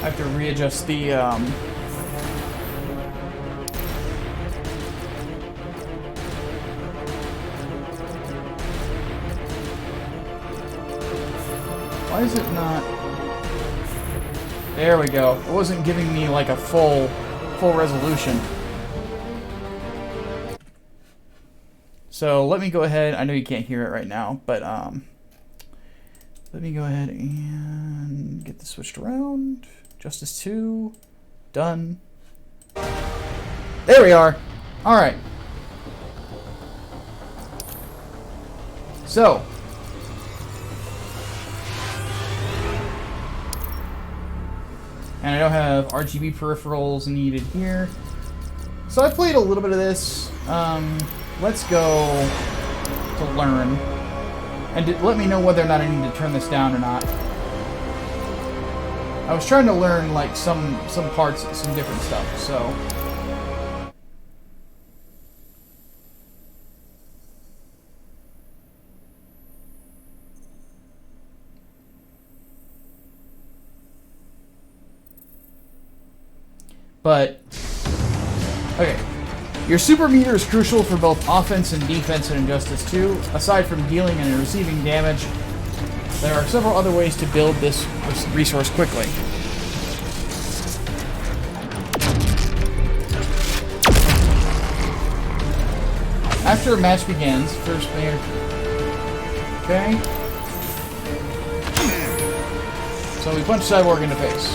I have to readjust the why is it not? There we go. It wasn't giving me like a full resolution. So let me go ahead. I know you can't hear it right now, but let me go ahead and get this switched around. Justice 2, done. There we are. All right. So. And I don't have RGB peripherals needed here. So I played a little bit of this. Let's go to learn. And let me know whether or not I need to turn this down or not. I was trying to learn like some parts, some different stuff, so. But, okay. Your super meter is crucial for both offense and defense in Injustice 2. Aside from dealing and receiving damage, there are several other ways to build this resource quickly. After a match begins, first player... Okay. So we punch Cyborg in the face.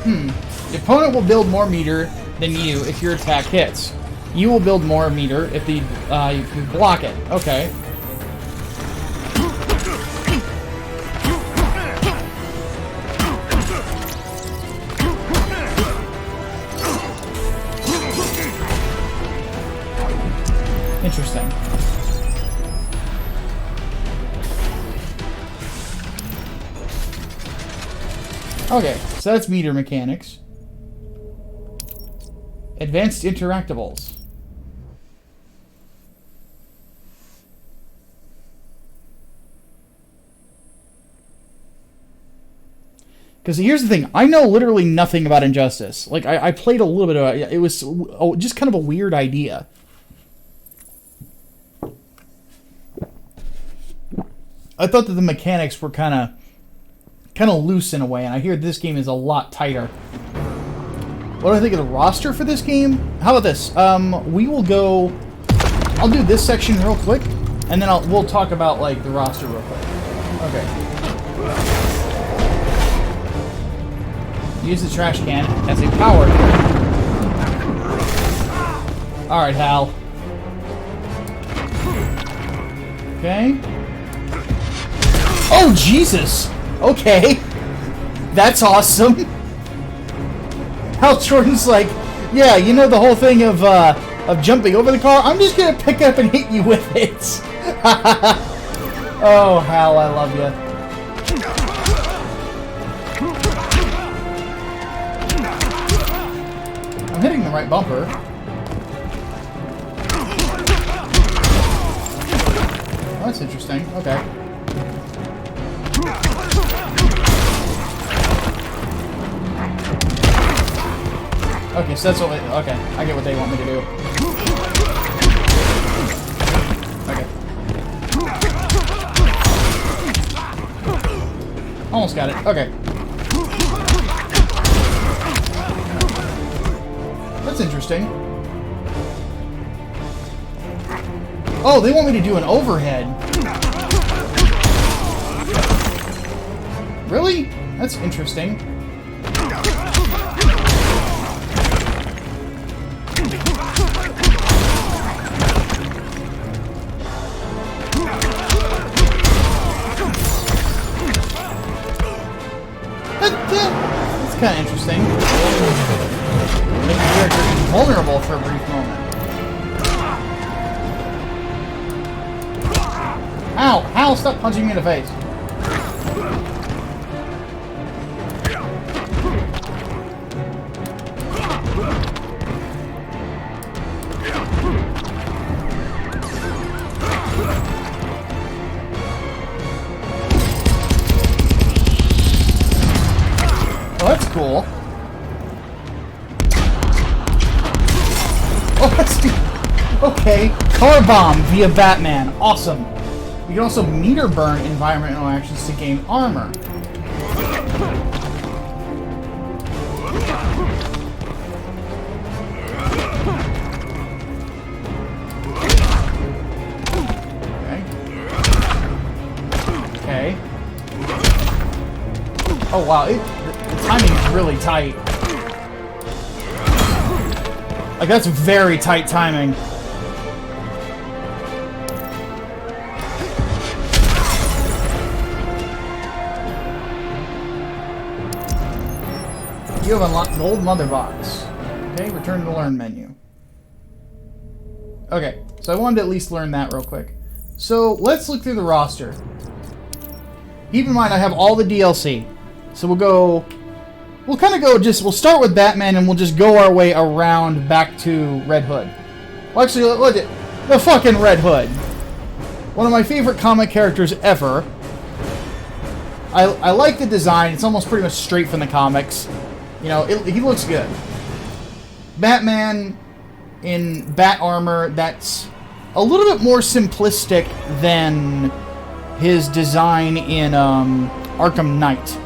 The opponent will build more meter than you if your attack hits. You will build more meter if you block it. Okay. Interesting. Okay, so that's meter mechanics. Advanced interactables. Because here's the thing, I know literally nothing about Injustice. Like, I played a little bit of it. It was just kind of a weird idea. I thought that the mechanics were kind of loose in a way, and I hear this game is a lot tighter. What do I think of the roster for this game? How about this? We will go... I'll do this section real quick, and then we'll talk about, like, the roster real quick. Okay. Use the trash can as a power. Alright, Hal. Okay. Oh, Jesus! Okay. That's awesome. Hal Jordan's like, yeah, you know the whole thing of jumping over the car? I'm just gonna pick up and hit you with it. Oh, Hal, I love you. I'm hitting the right bumper. Oh, that's interesting. Okay. Okay, so that's what... Okay, I get what they want me to do. Okay. Almost got it. Okay. That's interesting. Oh, they want me to do an overhead. Really? That's interesting. That's kind of interesting. Make the character invulnerable for a brief moment. Ow! Ow! Stop punching me in the face. Oh, that's cool. Oh, that's... Okay. Car bomb via Batman. Awesome. You can also meter burn environmental actions to gain armor. Okay. Oh wow, the timing is really tight. Like, that's very tight timing. You have unlocked Gold Mother Box. Okay, return to the Learn menu. Okay, so I wanted to at least learn that real quick. So, let's look through the roster. Keep in mind, I have all the DLC. So we'll kind of go we'll start with Batman and we'll just go our way around back to Red Hood. Well, actually, look at the fucking Red Hood. One of my favorite comic characters ever. I like the design. It's almost pretty much straight from the comics. You know, he looks good. Batman in bat armor that's a little bit more simplistic than his design in Arkham Knight.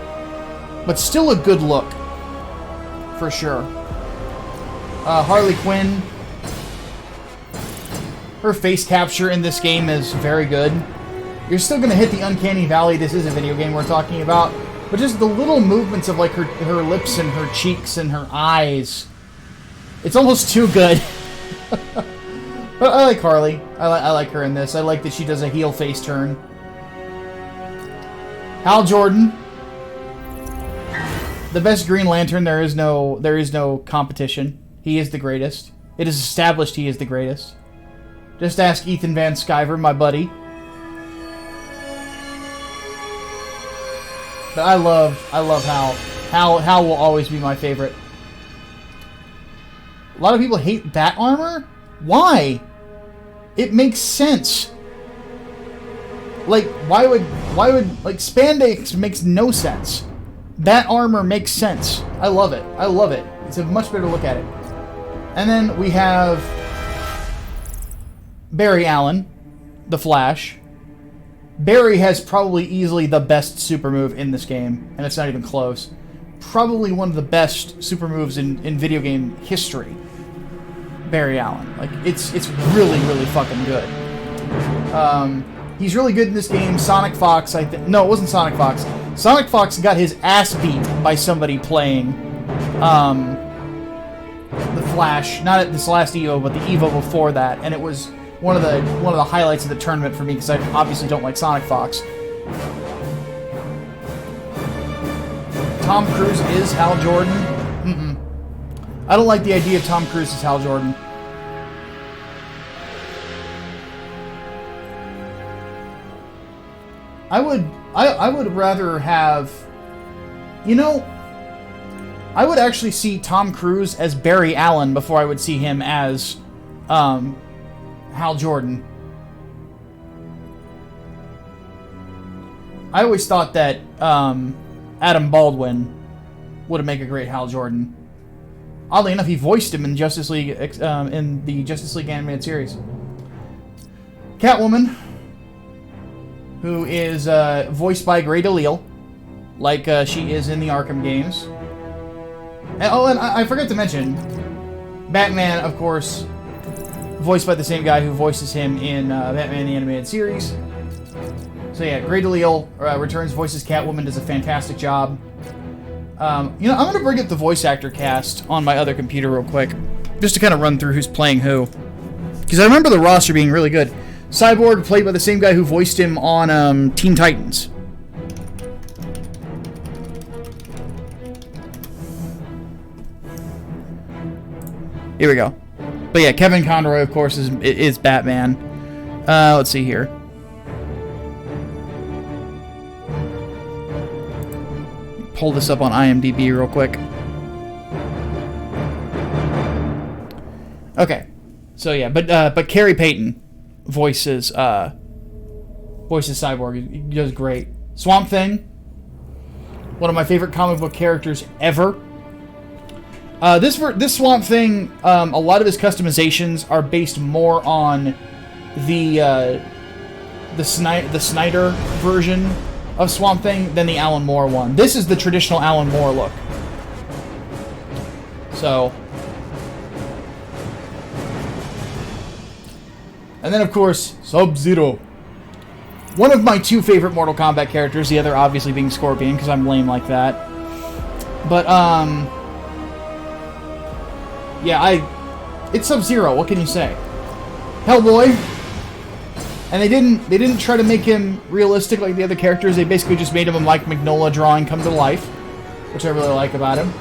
But still a good look. For sure. Harley Quinn. Her face capture in this game is very good. You're still going to hit the uncanny valley. This is a video game we're talking about. But just the little movements of like her lips and her cheeks and her eyes. It's almost too good. But I like Harley. I like her in this. I like that she does a heel face turn. Hal Jordan. The best Green Lantern. There is no competition. He is the greatest. It is established he is the greatest. Just ask Ethan Van Sciver, my buddy. But I love Hal. Hal will always be my favorite. A lot of people hate bat armor. Why? It makes sense. Like, why would like spandex makes no sense. Bat armor makes sense. I love it. I love it. It's a much better look at it. And then we have Barry Allen, the Flash. Barry has probably easily the best super move in this game, and it's not even close. Probably one of the best super moves in video game history. Barry Allen. Like, it's really, really fucking good. He's really good in this game. Sonic Fox, I think... No, it wasn't Sonic Fox. Sonic Fox got his ass beat by somebody playing the Flash. Not at this last EVO, but the EVO before that. And it was one of the highlights of the tournament for me, because I obviously don't like Sonic Fox. Tom Cruise is Hal Jordan? Mm-mm. I don't like the idea of Tom Cruise as Hal Jordan. I would rather have... You know, I would actually see Tom Cruise as Barry Allen before I would see him as Hal Jordan. I always thought that Adam Baldwin would make a great Hal Jordan. Oddly enough, he voiced him in Justice League in the Justice League animated series. Catwoman, who is voiced by Grey DeLisle, like she is in the Arkham games. And, and I forgot to mention, Batman, of course, voiced by the same guy who voices him in Batman the Animated Series. So yeah, Grey DeLisle returns, voices Catwoman, does a fantastic job. You know, I'm going to bring up the voice actor cast on my other computer real quick, just to kind of run through who's playing who. Because I remember the roster being really good. Cyborg, played by the same guy who voiced him on Teen Titans. Here we go. But yeah, Kevin Conroy, of course, is Batman. Let's see here. Pull this up on IMDb real quick. Okay, so yeah, but Carrie Payton voices Cyborg. He does great. Swamp Thing, one of my favorite comic book characters ever. This Swamp Thing, a lot of his customizations are based more on the Snyder version of Swamp Thing than the Alan Moore one. This is the traditional Alan Moore look. So, and then of course Sub-Zero, one of my two favorite Mortal Kombat characters. The other obviously being Scorpion, because I'm lame like that. But yeah, it's Sub-Zero. What can you say? Hellboy. And they didn't try to make him realistic like the other characters. They basically just made him a Mike Mignola drawing come to life, which I really like about him.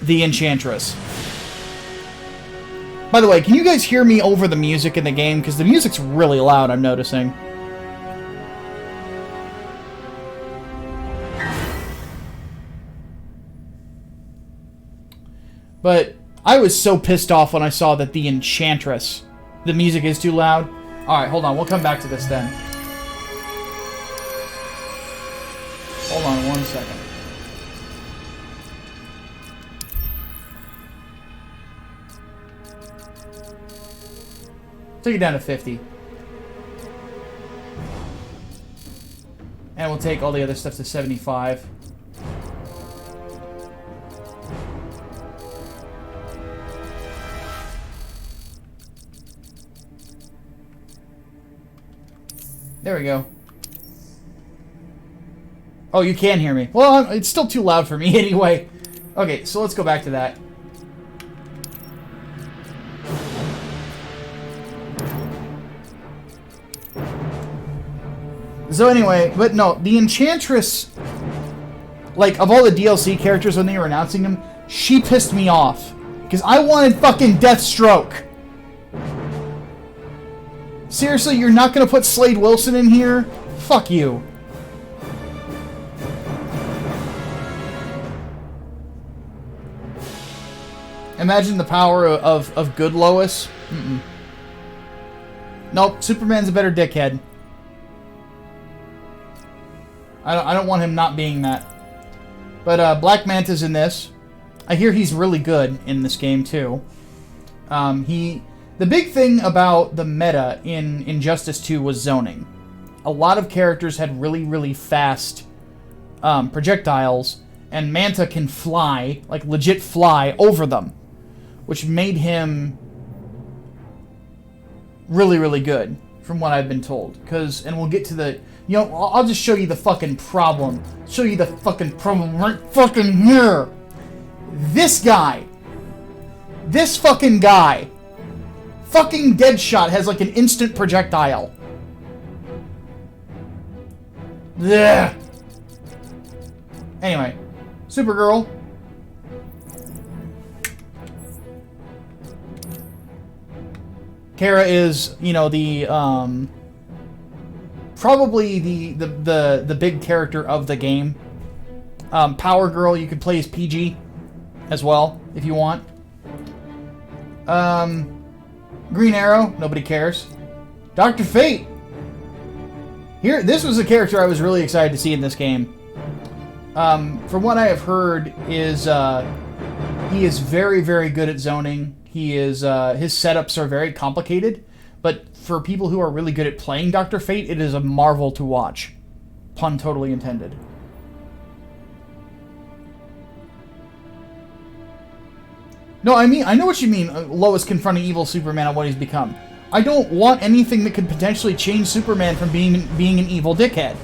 The Enchantress. By the way, can you guys hear me over the music in the game? Because the music's really loud, I'm noticing. But I was so pissed off when I saw that the Enchantress, the music is too loud. Alright, hold on. We'll come back to this then. Hold on 1 second. Take it down to 50. And we'll take all the other stuff to 75. There we go. Oh, you can hear me. Well, it's still too loud for me anyway. Okay, so let's go back to that. So anyway, but no, the Enchantress, like, of all the DLC characters when they were announcing them, she pissed me off. Because I wanted fucking Deathstroke. Seriously, you're not going to put Slade Wilson in here? Fuck you. Imagine the power of good Lois. Mm-mm. Nope, Superman's a better dickhead. I don't want him not being that. But Black Manta's in this. I hear he's really good in this game too. The big thing about the meta in Injustice 2 was zoning. A lot of characters had really, really fast projectiles, and Manta can fly, like legit fly, over them, which made him really, really good, from what I've been told. And we'll get to the... You know, I'll just show you the fucking problem. Show you the fucking problem right fucking here. This guy. This fucking guy. Fucking Deadshot has like an instant projectile. Ugh. Anyway. Supergirl. Kara is, you know, the, probably the big character of the game. Power Girl, you could play as PG as well, if you want. Green Arrow, nobody cares. Dr. Fate. This was a character I was really excited to see in this game. From what I have heard, he is very, very good at zoning. His setups are very complicated, but for people who are really good at playing Dr. Fate, it is a marvel to watch. Pun totally intended. No, I know what you mean, Lois confronting evil Superman and what he's become. I don't want anything that could potentially change Superman from being an evil dickhead.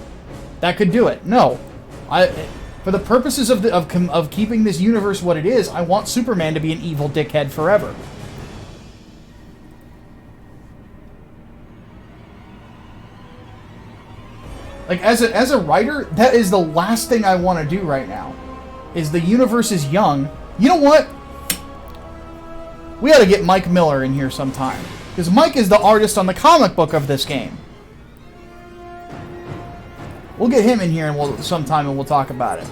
That could do it. No. For the purposes of keeping this universe what it is, I want Superman to be an evil dickhead forever. Like, as a writer, that is the last thing I want to do right now. Is the universe is young. You know what? We ought to get Mike Miller in here sometime. Because Mike is the artist on the comic book of this game. We'll get him in here sometime and we'll talk about it.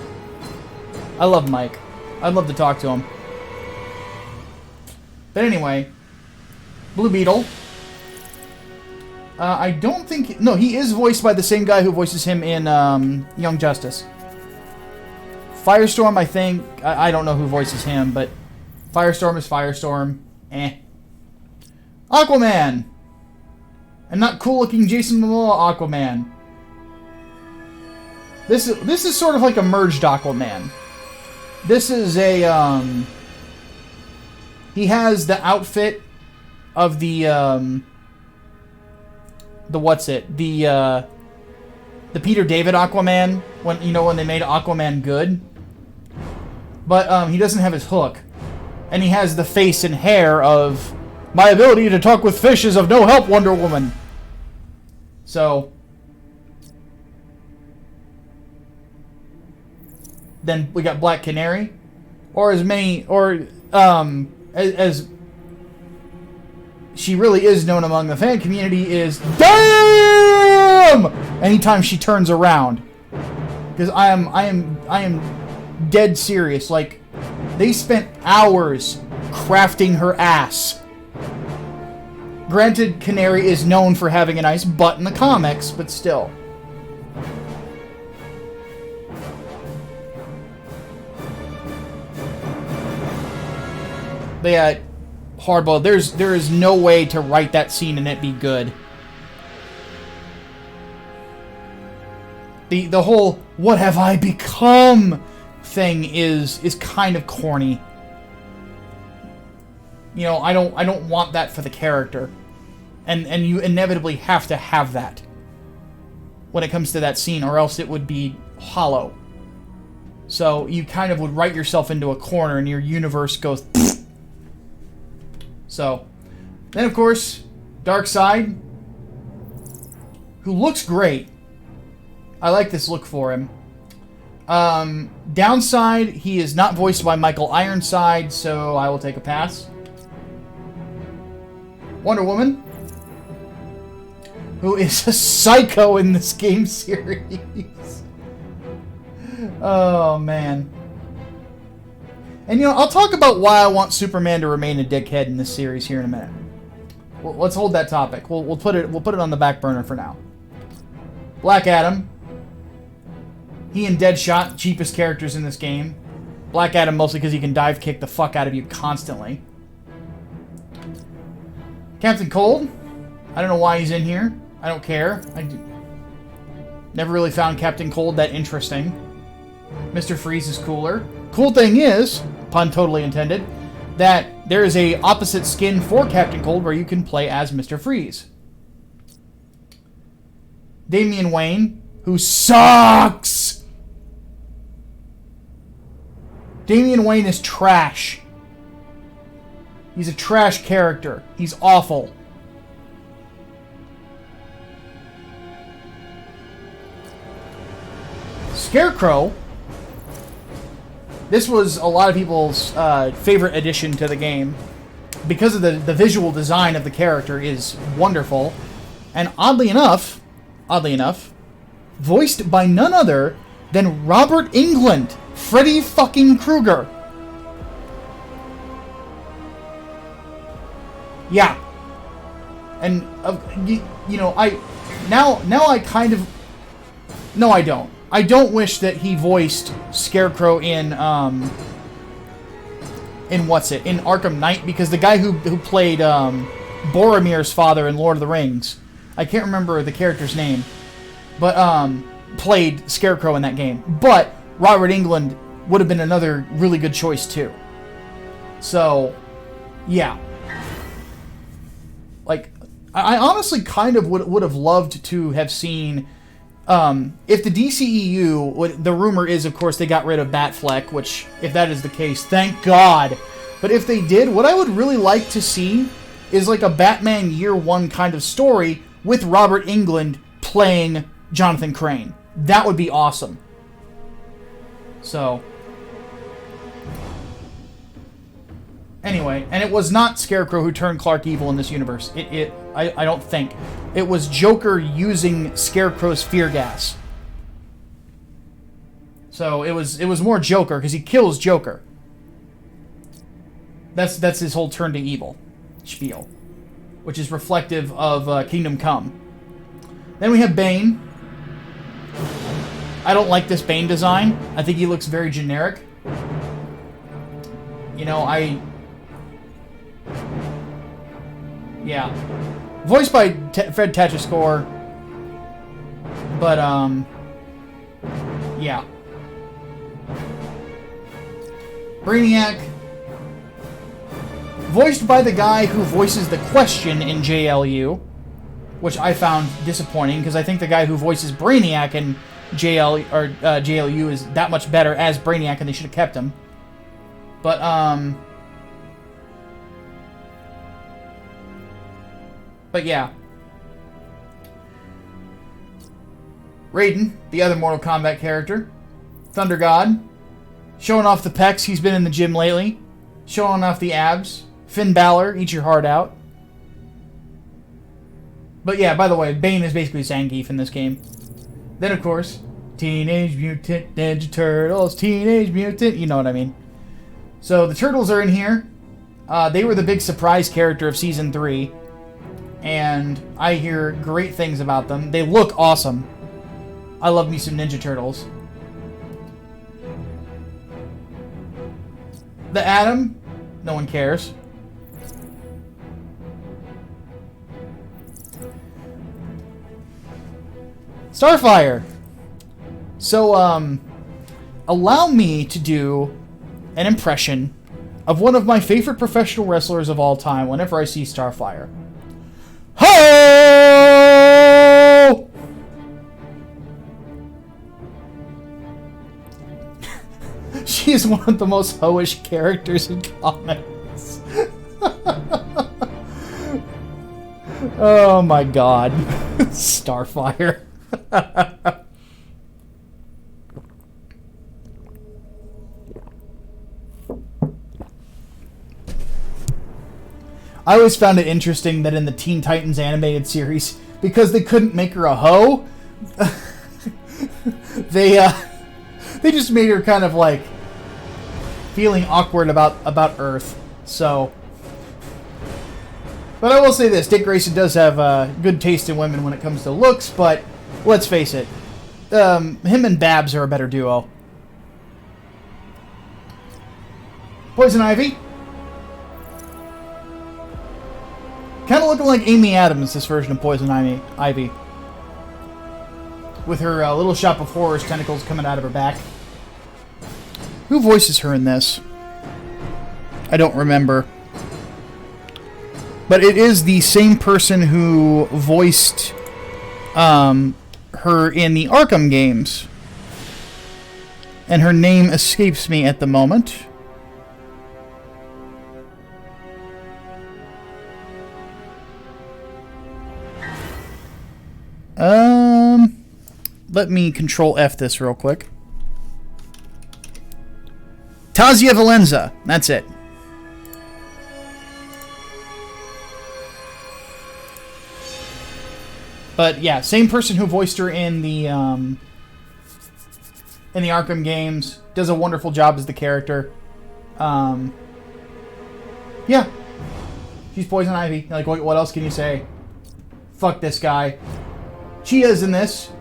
I love Mike. I'd love to talk to him. But anyway, Blue Beetle. I don't think... No, he is voiced by the same guy who voices him in Young Justice. Firestorm, I think... I don't know who voices him, but... Firestorm is Firestorm. Aquaman! And not cool-looking Jason Momoa Aquaman. This is sort of like a merged Aquaman. This is a, he has the outfit of the Peter David Aquaman, when they made Aquaman good. But, he doesn't have his hook. And he has the face and hair of, my ability to talk with fish is of no help, Wonder Woman. So... Then we got Black Canary, as she really is known among the fan community, is DAMN! Anytime she turns around, because I am dead serious. Like, they spent hours crafting her ass. Granted, Canary is known for having a nice butt in the comics, but still. But yeah, Hardball, there is no way to write that scene and it be good. The whole "what have I become" thing is kind of corny. You know, I don't want that for the character. And you inevitably have to have that. when it comes to that scene, or else it would be hollow. So you kind of would write yourself into a corner and your universe goes... So, then of course, Darkseid, who looks great. I like this look for him. Downside, he is not voiced by Michael Ironside, so I will take a pass. Wonder Woman, who is a psycho in this game series. Oh, man. And, you know, I'll talk about why I want Superman to remain a dickhead in this series here in a minute. Well, let's hold that topic. We'll put it on the back burner for now. Black Adam. He and Deadshot, cheapest characters in this game. Black Adam mostly because he can dive kick the fuck out of you constantly. Captain Cold. I don't know why he's in here. I don't care. I never really found Captain Cold that interesting. Mr. Freeze is cooler. Cool thing is, pun totally intended, that there is a opposite skin for Captain Cold where you can play as Mr. Freeze. Damian Wayne, who sucks! Damian Wayne is trash. He's a trash character. He's awful. Scarecrow. This was a lot of people's favorite addition to the game. Because of the visual design of the character is wonderful. And oddly enough, voiced by none other than Robert Englund, Freddy fucking Krueger. Yeah. And, you know, now I kind of... No, I don't. I don't wish that he voiced Scarecrow in Arkham Knight, because the guy who played Boromir's father in Lord of the Rings, I can't remember the character's name, but played Scarecrow in that game. But Robert Englund would have been another really good choice too. So, yeah. Like, I honestly kind of would have loved to have seen... if the DCEU, the rumor is, of course, they got rid of Batfleck, which, if that is the case, thank God. But if they did, what I would really like to see is like a Batman Year One kind of story with Robert Englund playing Jonathan Crane. That would be awesome. So, anyway, and it was not Scarecrow who turned Clark evil in this universe. I don't think. It was Joker using Scarecrow's fear gas. So it was more Joker, because he kills Joker. That's his whole turn to evil spiel, which is reflective of Kingdom Come. Then we have Bane. I don't like this Bane design. I think he looks very generic. You know, yeah. Voiced by Fred Tatasciore. But, yeah. Brainiac. Voiced by the guy who voices the Question in JLU. Which I found disappointing, because I think the guy who voices Brainiac in JLU is that much better as Brainiac, and they should have kept him. But, yeah. Raiden, the other Mortal Kombat character. Thunder God. Showing off the pecs, he's been in the gym lately. Showing off the abs. Finn Balor, eat your heart out. But yeah, by the way, Bane is basically Zangief in this game. Then, of course, Teenage Mutant Ninja Turtles, Teenage Mutant, you know what I mean. So, the Turtles are in here. They were the big surprise character of Season 3. And I hear great things about them. They look awesome. I love me some Ninja Turtles. The Atom, no one cares. Starfire. So, allow me to do an impression of one of my favorite professional wrestlers of all time whenever I see Starfire. Ho! She is one of the most hoish characters in comics. Oh my god. Starfire. I always found it interesting that in the Teen Titans animated series, because they couldn't make her a hoe, they just made her kind of like feeling awkward about Earth. So, but I will say this: Dick Grayson does have good taste in women when it comes to looks. But let's face it, him and Babs are a better duo. Poison Ivy. Kind of looking like Amy Adams, this version of Poison Ivy. With her little shop of horrors tentacles coming out of her back. Who voices her in this? I don't remember. But it is the same person who voiced her in the Arkham games. And her name escapes me at the moment. Let me Control F this real quick. Tazia Valenza. That's it. But yeah, same person who voiced her in the Arkham games. Does a wonderful job as the character. Yeah. She's Poison Ivy. Like, what else can you say? Fuck this guy. Chia's in this.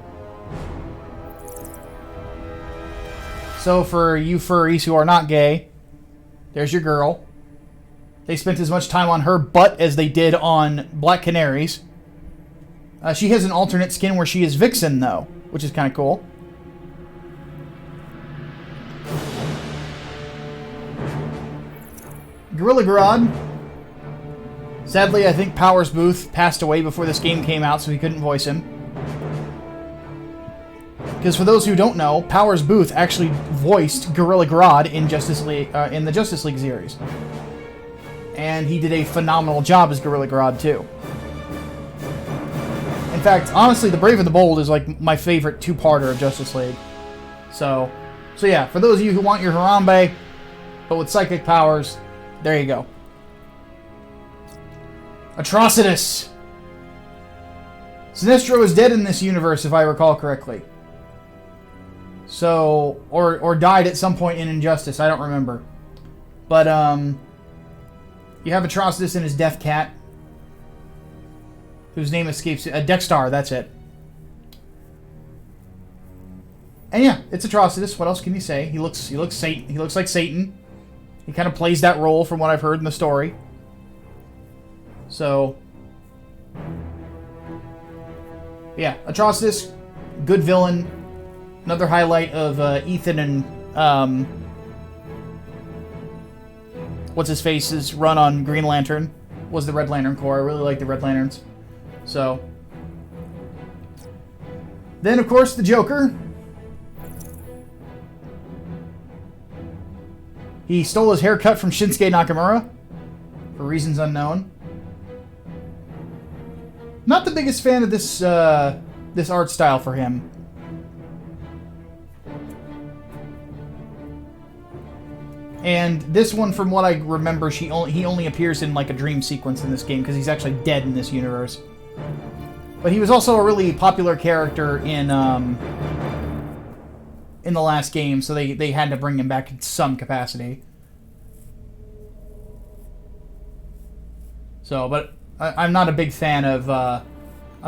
So for you furries who are not gay, there's your girl. They spent as much time on her butt as they did on Black Canaries. She has an alternate skin where she is Vixen, though, which is kind of cool. Gorilla Grodd. Sadly, I think Powers Booth passed away before this game came out, so he couldn't voice him. Because for those who don't know, Powers Booth actually voiced Gorilla Grodd in in the Justice League series. And he did a phenomenal job as Gorilla Grodd, too. In fact, honestly, The Brave and the Bold is like my favorite two-parter of Justice League. So yeah, for those of you who want your Harambe, but with psychic powers, there you go. Atrocitus! Sinestro is dead in this universe, if I recall correctly. So, or died at some point in Injustice, I don't remember. But, you have Atrocitus and his Death Cat, whose name escapes... Dexstar, that's it. And yeah, it's Atrocitus. What else can you say? He looks like Satan. He kind of plays that role from what I've heard in the story. So, yeah, Atrocitus, good villain. Another highlight of Ethan and what's his face's run on Green Lantern was the Red Lantern Corps. I really like the Red Lanterns. So, then of course the Joker. He stole his haircut from Shinsuke Nakamura for reasons unknown. Not the biggest fan of this this art style for him. And this one, from what I remember, he only appears in like a dream sequence in this game because he's actually dead in this universe. But he was also a really popular character in the last game, so they had to bring him back in some capacity. So, but I'm not a big fan of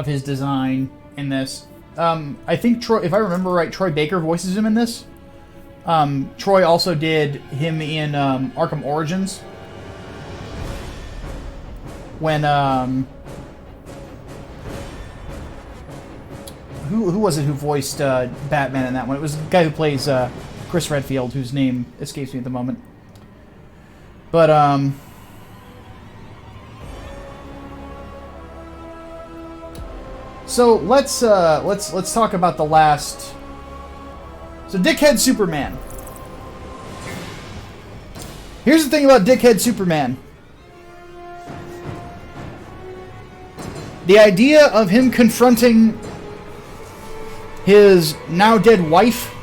his design in this. I think Troy, if I remember right, Troy Baker voices him in this. Troy also did him in Arkham Origins. When who was it who voiced Batman in that one? It was the guy who plays Chris Redfield, whose name escapes me at the moment. But so let's talk about the last. So Dickhead Superman. Here's the thing about Dickhead Superman. The idea of him confronting his now dead wife,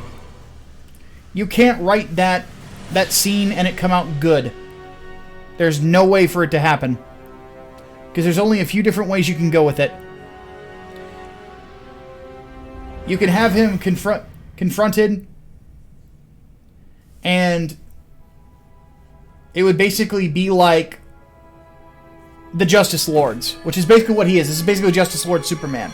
you can't write that scene and it come out good. There's no way for it to happen. Because there's only a few different ways you can go with it. You can have him confronted, and it would basically be like the Justice Lords, which is basically what he is. This is basically Justice Lord Superman.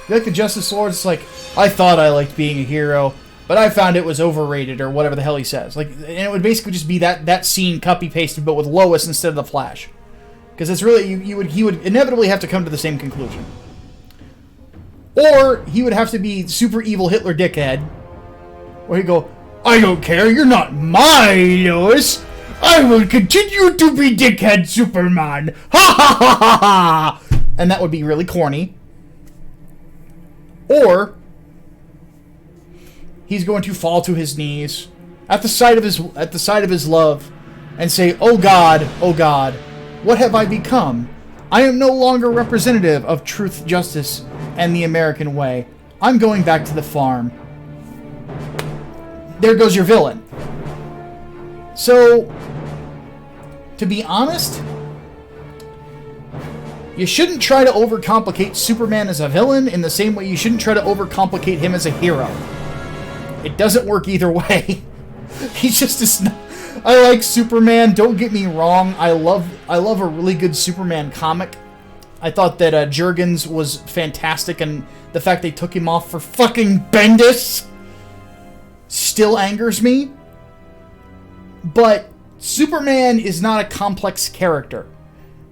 You like the Justice Lords, it's like, I thought I liked being a hero, but I found it was overrated, or whatever the hell he says. Like, and it would basically just be that scene copy-pasted, but with Lois instead of the Flash. Because it's really, he would inevitably have to come to the same conclusion. Or he would have to be super evil Hitler dickhead, where he'd go, I don't care, you're not my Lois. I will continue to be dickhead Superman. Ha ha ha ha ha. And that would be really corny. Or he's going to fall to his knees at the sight of his love and say, oh God, what have I become? I am no longer representative of truth, justice, and the American way. I'm going back to the farm. There goes your villain. So, to be honest, you shouldn't try to overcomplicate Superman as a villain in the same way you shouldn't try to overcomplicate him as a hero. It doesn't work either way. He's just I like Superman, don't get me wrong. I love a really good Superman comic. I thought that Jurgens was fantastic, and the fact they took him off for fucking Bendis still angers me. But Superman is not a complex character.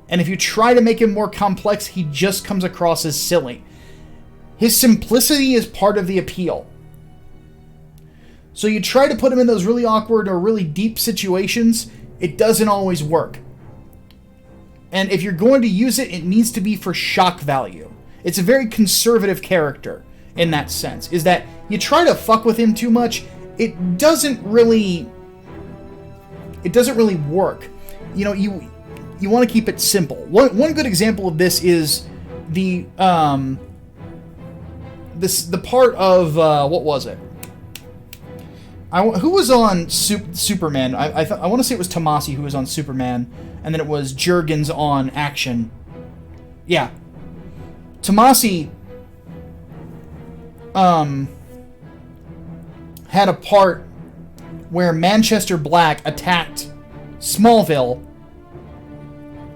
And if you try to make him more complex, he just comes across as silly. His simplicity is part of the appeal. So you try to put him in those really awkward or really deep situations, it doesn't always work. And if you're going to use it, it needs to be for shock value. It's a very conservative character in that sense. Is that you try to fuck with him too much, it doesn't really work. You know, you want to keep it simple. One good example of this is the part of what was it? Who was on Superman? I want to say it was Tomasi who was on Superman, and then it was Jurgens on Action. Yeah. Tomasi had a part where Manchester Black attacked Smallville,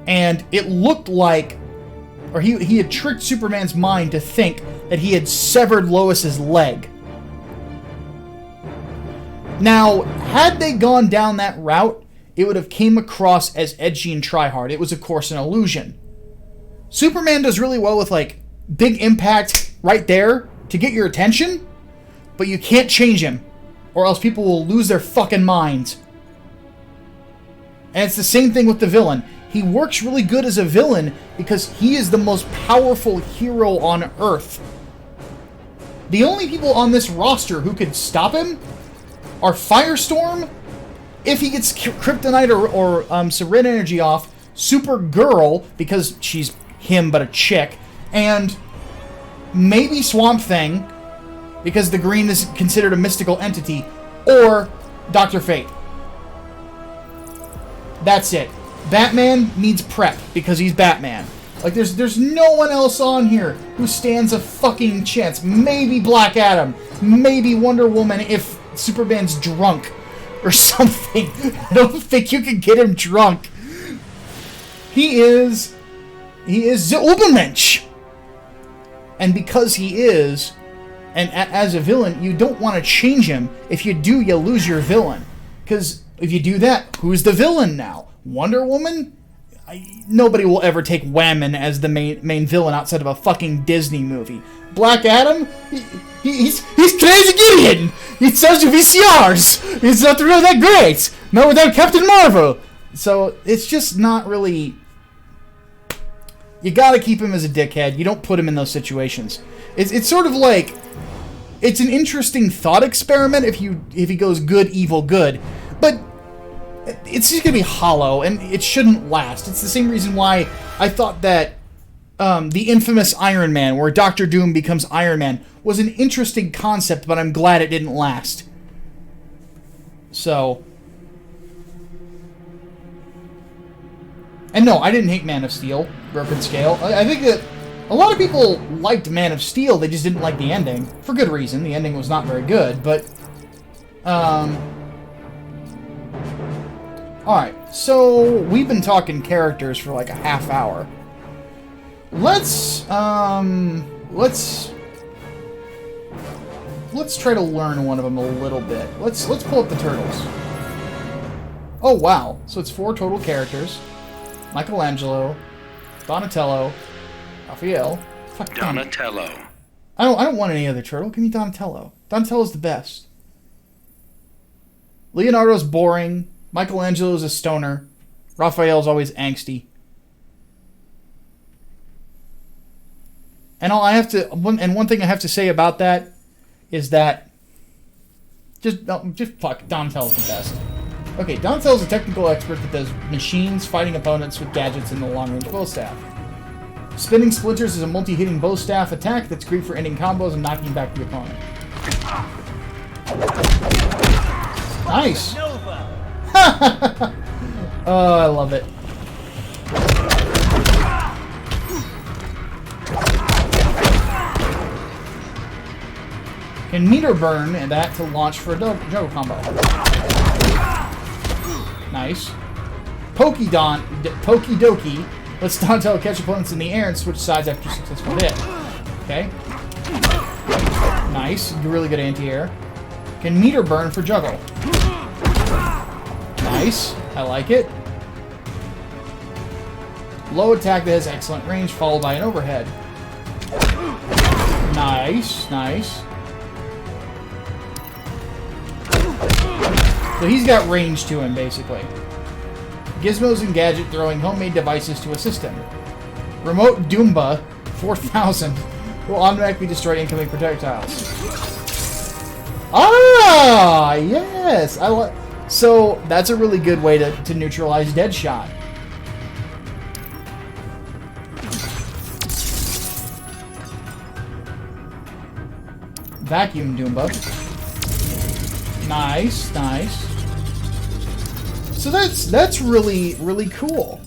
and it looked like, or he had tricked Superman's mind to think that he had severed Lois's leg. Now, had they gone down that route, it would have came across as edgy and tryhard. It was, of course, an illusion. Superman does really well with, like, big impact right there to get your attention, but you can't change him, or else people will lose their fucking minds. And it's the same thing with the villain. He works really good as a villain because he is the most powerful hero on Earth. The only people on this roster who could stop him are Firestorm, if he gets Kryptonite or Serene Energy off, Supergirl, because she's him but a chick, and maybe Swamp Thing, because the green is considered a mystical entity, or Dr. Fate. That's it. Batman needs prep, because he's Batman. Like, there's no one else on here who stands a fucking chance. Maybe Black Adam. Maybe Wonder Woman if Superman's drunk or something. I don't think you can get him drunk. He is the Ubermensch. And because he is, and as a villain, you don't want to change him. If you do, you lose your villain. Because if you do that, who's the villain now? Wonder Woman? Nobody will ever take Whammon as the main villain outside of a fucking Disney movie. Black Adam? He's Crazy Gideon! He sells you VCRs! He's not really that great! Not without Captain Marvel! So, it's just not really... You gotta keep him as a dickhead. You don't put him in those situations. It's sort of like... It's an interesting thought experiment if he goes good, evil, good. But it's just gonna be hollow, and it shouldn't last. It's the same reason why I thought that the infamous Iron Man, where Doctor Doom becomes Iron Man, was an interesting concept, but I'm glad it didn't last. So... And no, I didn't hate Man of Steel, Broken Scale. I think that a lot of people liked Man of Steel, they just didn't like the ending. For good reason, the ending was not very good, but... Alright, so we've been talking characters for like a half hour. Let's try to learn one of them a little bit. Let's pull up the turtles. Oh wow, so it's 4 total characters. Michelangelo, Donatello, Raphael. Fuck Donatello. I don't want any other turtle. Give me Donatello. Donatello's the best. Leonardo's boring. Michelangelo's a stoner. Raphael's always angsty. And one thing I have to say about that is that just fuck, Donatello's the best. Okay, Donatello's a technical expert that does machines fighting opponents with gadgets in the long-range bow staff. Spinning Splinters is a multi-hitting bow staff attack that's great for ending combos and knocking back the opponent. Nice! Oh, I love it. Can meter burn and that to launch for a juggle combo. Nice. Pokey Doki lets Donatello catch opponents in the air and switch sides after a successful hit. Okay. Nice. Really good anti-air. Can meter burn for juggle. Nice. I like it. Low attack that has excellent range, followed by an overhead. Nice. Nice. So he's got range to him, basically. Gizmos and Gadget throwing homemade devices to assist him. Remote Doomba 4000 will automatically destroy incoming projectiles. Ah, yes! So that's a really good way to neutralize Deadshot. Vacuum Doomba. Nice, nice. So that's really, really cool.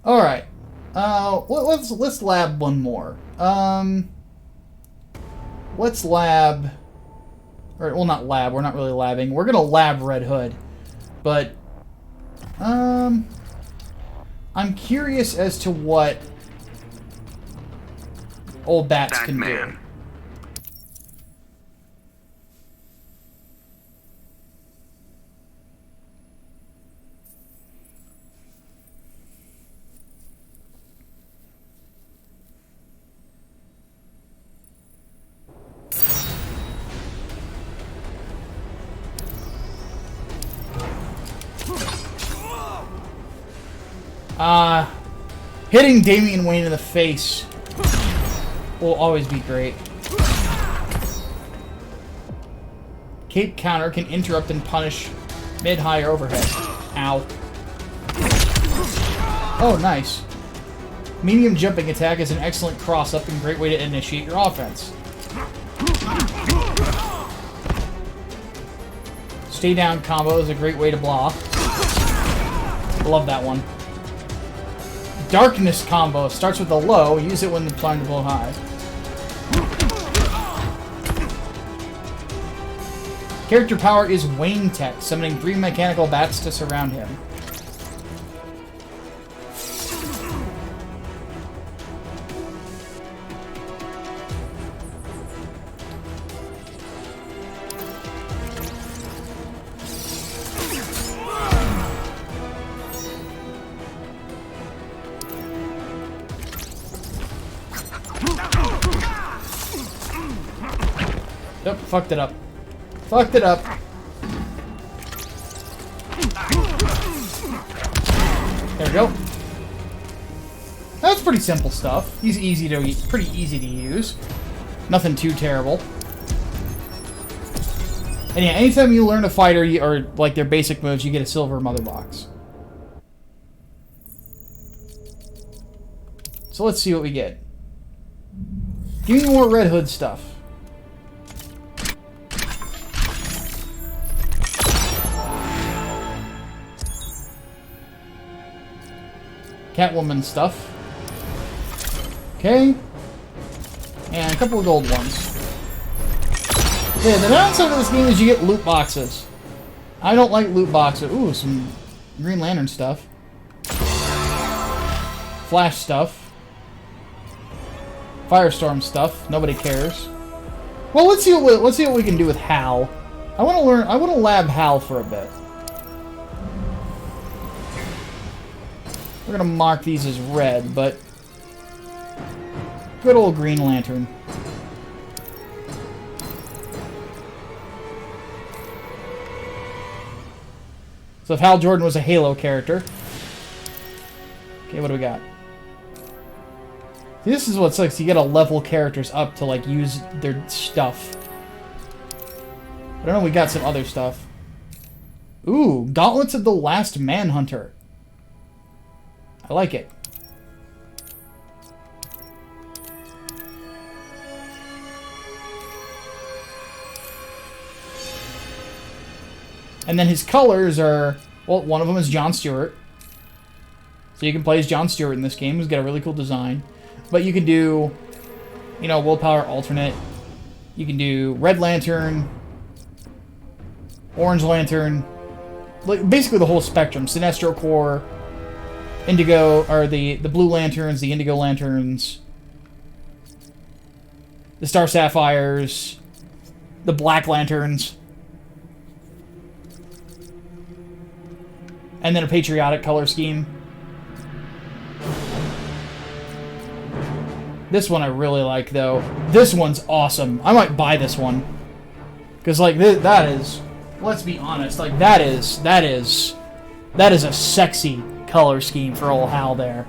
All right. Let's lab one more. Let's lab. Or well, not lab. We're not really labbing. We're gonna lab Red Hood, but I'm curious as to what old bats can do. Hitting Damian Wayne in the face will always be great. Cape Counter can interrupt and punish mid-high or overhead. Ow. Oh, nice. Medium Jumping Attack is an excellent cross-up and great way to initiate your offense. Stay Down Combo is a great way to block. Love that one. Darkness Combo starts with a low, use it when applying to blow high. Character power is Wayne Tech, summoning 3 mechanical bats to surround him. Yep, fucked it up. Fucked it up. There we go. That's pretty simple stuff. He's pretty easy to use. Nothing too terrible. And yeah, anytime you learn a fighter or like their basic moves, you get a silver mother box. So let's see what we get. Give me more Red Hood stuff. Catwoman stuff. Okay. And a couple of gold ones. Yeah, the downside of this game is you get loot boxes. I don't like loot boxes. Ooh, some Green Lantern stuff. Flash stuff. Firestorm stuff. Nobody cares. Well, let's see what we can do with Hal. I want to lab Hal for a bit. We're gonna mark these as red, but good old Green Lantern. So if Hal Jordan was a Halo character. Okay, what do we got? See, this is what sucks. You gotta level characters up to, like, use their stuff. I don't know, we got some other stuff. Ooh, Gauntlets of the Last Manhunter. I like it. And then his colors are, well, one of them is Jon Stewart. So you can play as Jon Stewart in this game, who's got a really cool design. But you can do, you know, Willpower Alternate. You can do Red Lantern, Orange Lantern, like basically the whole spectrum. Sinestro Corps, Indigo, or the Blue Lanterns, the Indigo Lanterns, the Star Sapphires, the Black Lanterns. And then a patriotic color scheme. This one I really like, though. This one's awesome. I might buy this one. Because, like, that is... Let's be honest. Like, that is a sexy color scheme for old Hal there.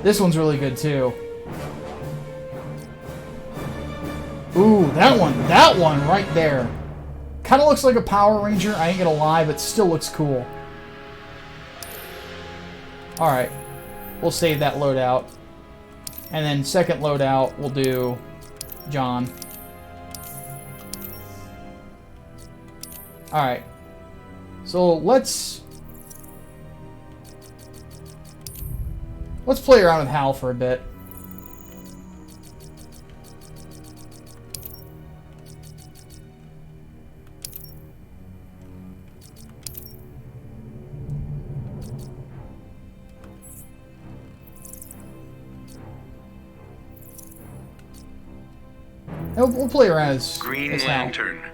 This one's really good, too. Ooh, that one right there. Kind of looks like a Power Ranger, I ain't gonna lie, but still looks cool. Alright. We'll save that loadout. And then second loadout, we'll do John. Alright. So let's play around with Hal for a bit. We'll play around as Green as Lantern. Hal.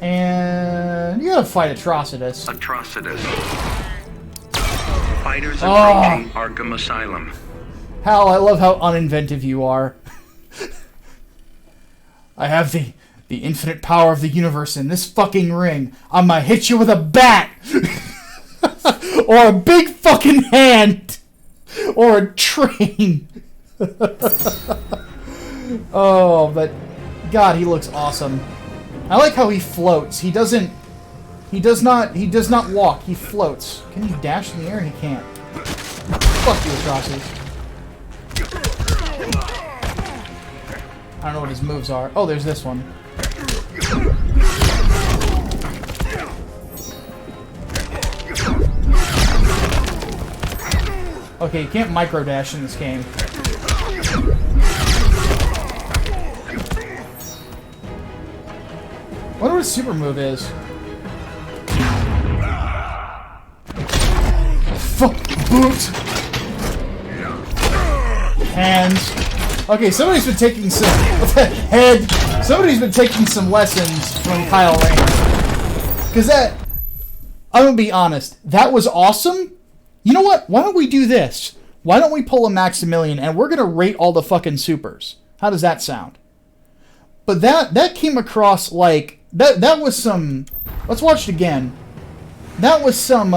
And you gotta fight Atrocitus. Atrocitus. Fighters approaching Arkham Asylum. Hal, I love how uninventive you are. I have the infinite power of the universe in this fucking ring. I'm gonna hit you with a bat! Or a big fucking hand! Or a train! Oh, but God, he looks awesome. I like how he floats. He does not walk. He floats. Can he dash in the air? He can't. Fuck you, Atrocitus. I don't know what his moves are. Oh, there's this one. Okay, you can't micro dash in this game. I wonder what his super move is. Fuck, boot! Hands. Okay, somebody's been taking some... head! Somebody's been taking some lessons from Kyle Rayner. Because that... I'm gonna be honest. That was awesome. You know what? Why don't we do this? Why don't we pull a Maximilian and we're gonna rate all the fucking supers? How does that sound? But that came across like... That was some... Let's watch it again. That was some,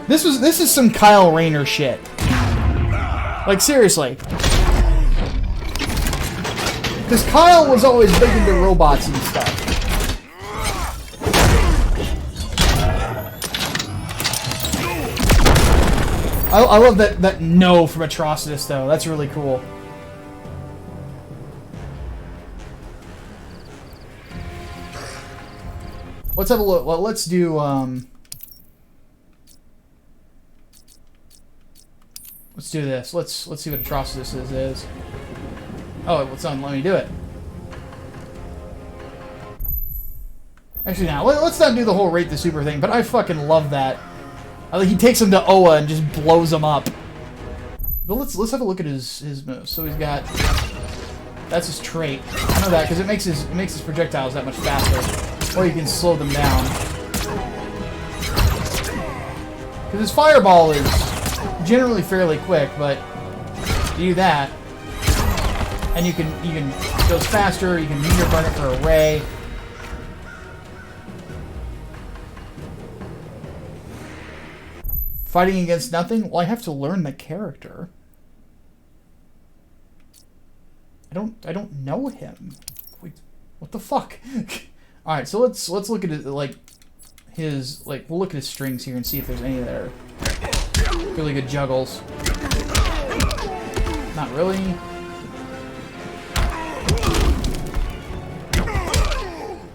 This is some Kyle Rayner shit. Like, seriously. Because Kyle was always big into robots and stuff. I love that no from Atrocitus, though. That's really cool. Let's have a look. Well, let's do, let's do this. Let's see what Atrocitus is. Oh, it's on. Let me do it. Actually, now let's not do the whole rate the super thing. But I fucking love that. He takes him to Oa and just blows him up. But let's have a look at his moves. So he's got, that's his trait. I know that because it makes his projectiles that much faster, or you can slow them down. Because his fireball is generally fairly quick, but you do that, and you can goes faster. You can meter burn it for a ray. Fighting against nothing? Well, I have to learn the character. I don't know him. Wait, what the fuck? All right, so let's look at it, like his we'll look at his strings here and see if there's any that are really good juggles. Not really.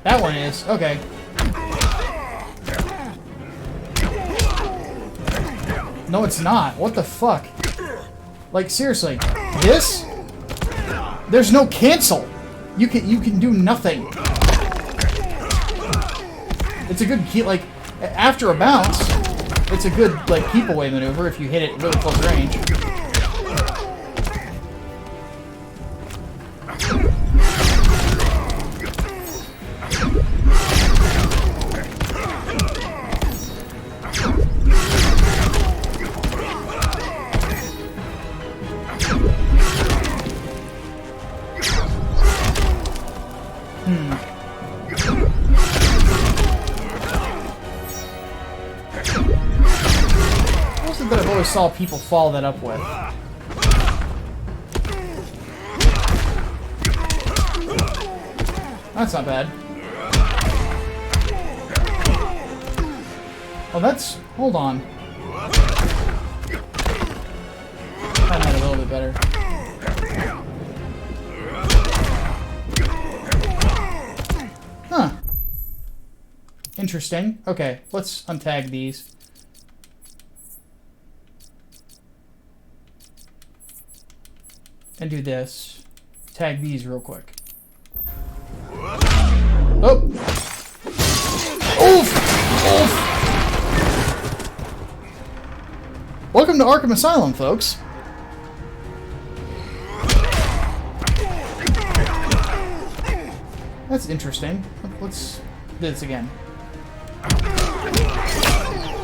That one is okay. No, it's not. What the fuck? Like, seriously, this? There's no cancel. You can do nothing. It's a good key, like, after a bounce, it's a good, like, keep away maneuver if you hit it really close range. Saw people follow that up with. That's not bad. Oh, that's... Hold on. Find that a little bit better. Huh. Interesting. Okay, let's untag these. And do this. Tag these real quick. Oh! Oof! Oof! Welcome to Arkham Asylum, folks. That's interesting. Let's do this again.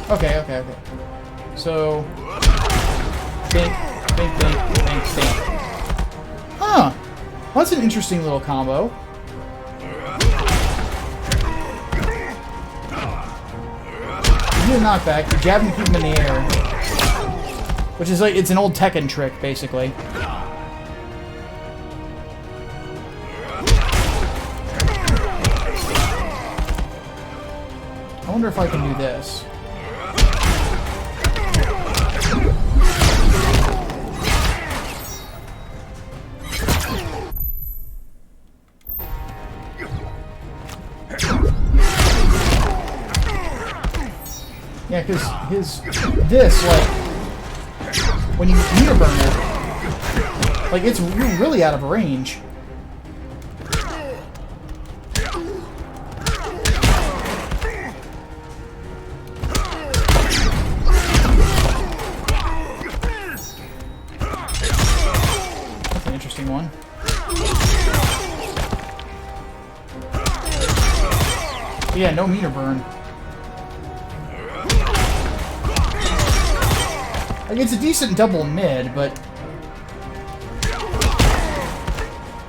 Okay. So... Think. Huh. Well, that's an interesting little combo. You do a knockback, you jab and keep him in the air. Which is like, it's an old Tekken trick, basically. I wonder if I can do this. Yeah, because this, like, when you meter burn it, like, you're really out of range. That's an interesting one. But yeah, no meter burn. Like, it's a decent double mid, but...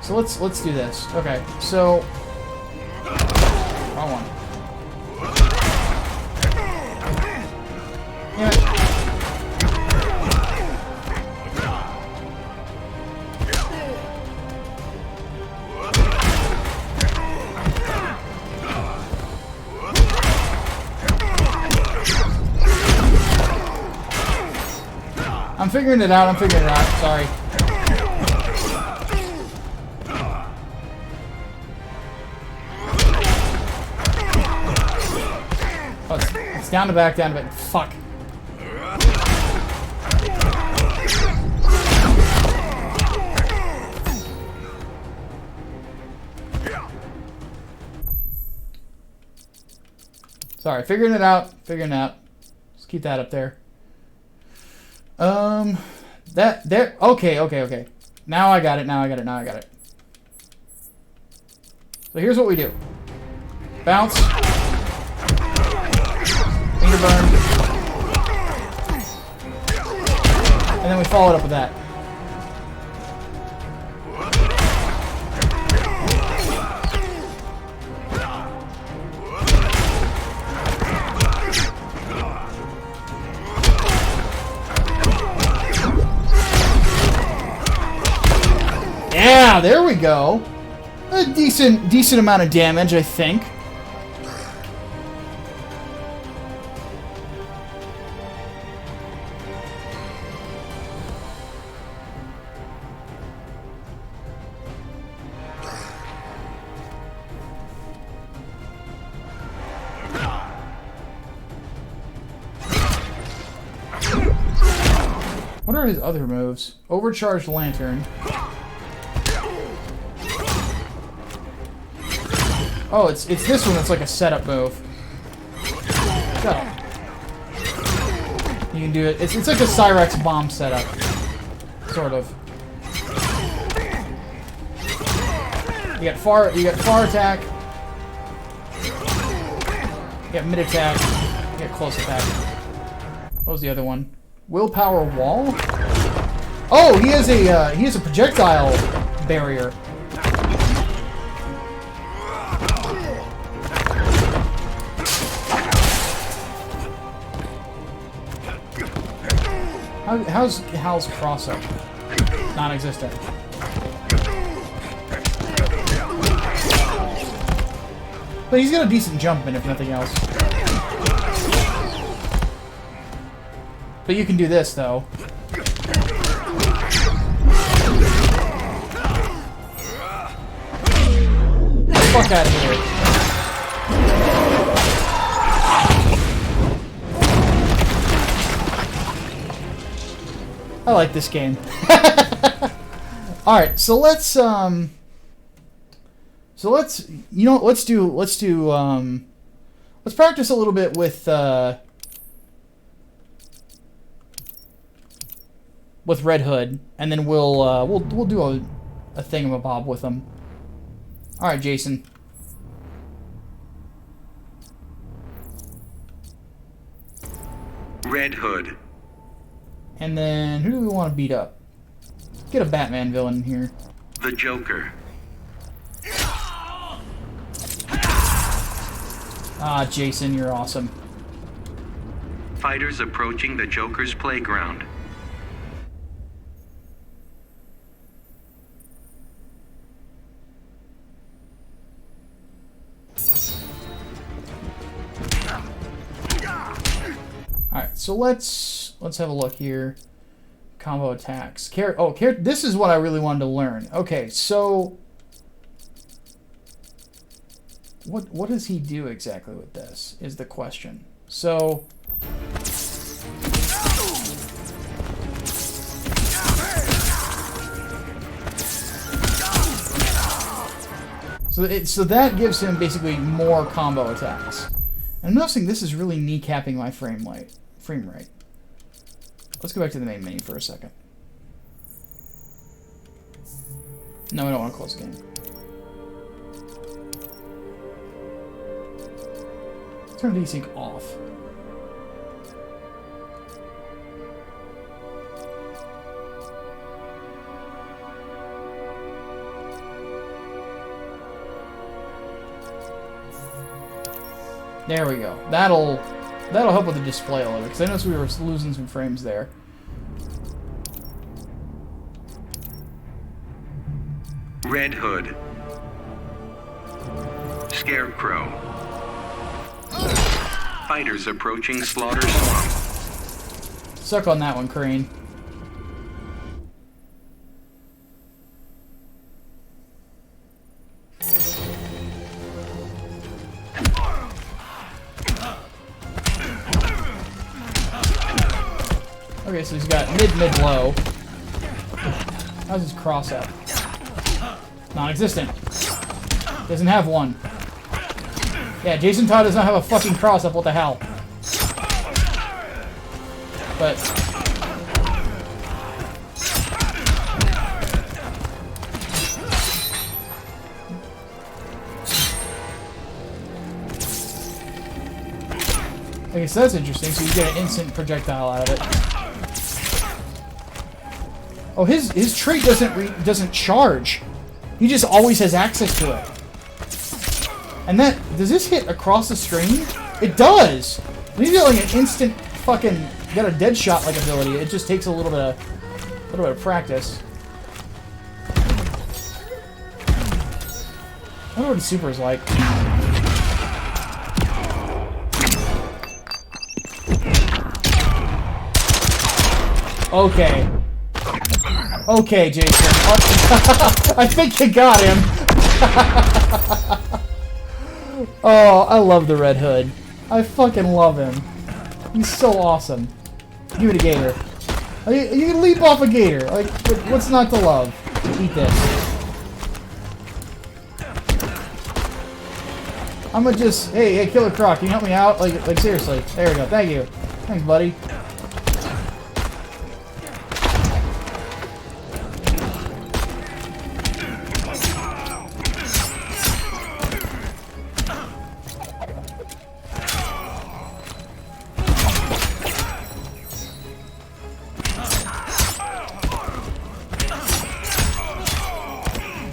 So let's do this. Okay, so... Wrong one. Yeah. I'm figuring it out. I'm figuring it out. Sorry. Oh, it's down to back, down to back. Fuck. Sorry, figuring it out. Figuring it out. Just keep that up there. That there. Okay. Now I got it. Now I got it. So here's what we do. Bounce. Finger burn. And then we follow it up with that. Yeah, there we go. A decent amount of damage, I think. What are his other moves? Overcharged lantern. Oh, it's this one that's like a setup move. Shut up. You can do it. It's like a Cyrex bomb setup. Sort of. You got far attack. You got mid attack. You got close attack. What was the other one? Willpower wall? Oh, he has a projectile barrier. How's Hal's cross-up? Non-existent. But he's got a decent jump in, if nothing else. But you can do this, though. Fuck out of here. I like this game. All right, so let's practice a little bit with Red Hood, and then we'll do a thingamabob with him. All right, Jason. Red Hood. And then, who do we want to beat up? Get a Batman villain in here. The Joker. Ah, Jason, you're awesome. Fighters approaching the Joker's playground. Alright, so let's have a look here. Combo attacks. This is what I really wanted to learn. Okay, so what does he do exactly with this is the question. So so that gives him basically more combo attacks. And I'm noticing this is really kneecapping my frame rate. Let's go back to the main menu for a second. No, I don't want to close the game. Turn desync off. There we go. That'll help with the display a little bit, because I noticed we were losing some frames there. Red Hood. Scarecrow. Fighters approaching Slaughter Swamp. Suck on that one, Crane. Okay, so he's got mid, low. How's his cross up? Non-existent. Doesn't have one. Yeah, Jason Todd does not have a fucking cross up. What the hell? But okay, so that's interesting. So you get an instant projectile out of it. Oh, his trait doesn't charge. He just always has access to it. And that does this hit across the screen? It does. When you get like an instant fucking got a dead shot like ability. It just takes a little bit of practice. I wonder what his super is like. Okay. Okay, Jason. I think you got him. Oh, I love the Red Hood. I fucking love him. He's so awesome. Give me the gator. You can leap off a gator. Like, what's not to love? Eat this. I'm gonna just, hey, Killer Croc, can you help me out? Like seriously. There we go. Thank you. Thanks, buddy.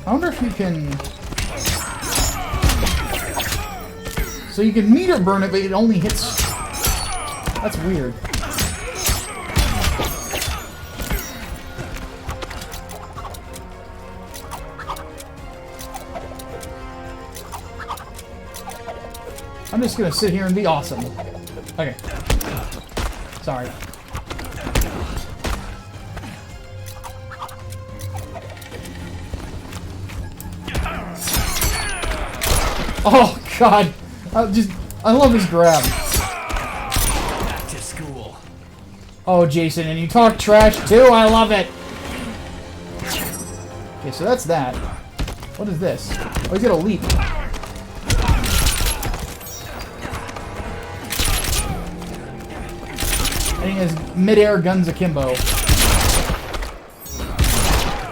I wonder if you can... So you can meter burn it, but it only hits... That's weird. I'm just gonna sit here and be awesome. Okay. Sorry. Oh God! I love his grab. Back to school. Oh, Jason, and you talk trash too. I love it. Okay, so that's that. What is this? Oh, he's got a leap. And he has mid-air guns akimbo.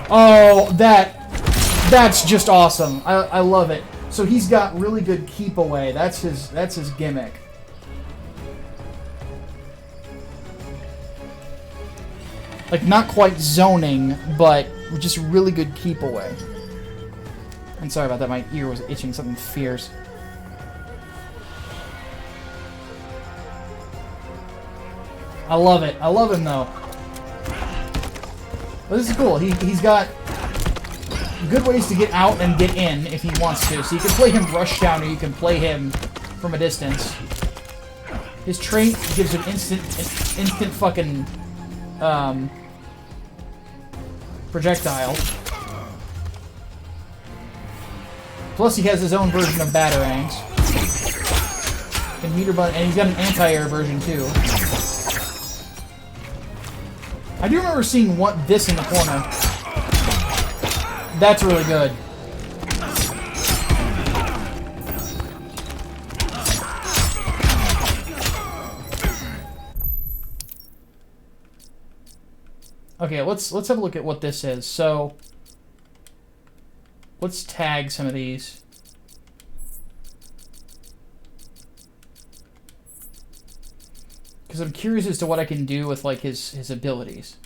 Oh, that's just awesome. I love it. So he's got really good keep away. That's his gimmick. Like not quite zoning, but just really good keep away. And sorry about that, my ear was itching something fierce. I love it. I love him though. But this is cool. He's got good ways to get out and get in if he wants to. So you can play him rush down, or you can play him from a distance. His trait gives him instant fucking projectile. Plus he has his own version of batarangs. And meter button, and he's got an anti-air version too. I do remember seeing this in the corner. That's really good. Okay, let's have a look at what this is. So let's tag some of these. Because I'm curious as to what I can do with like his abilities.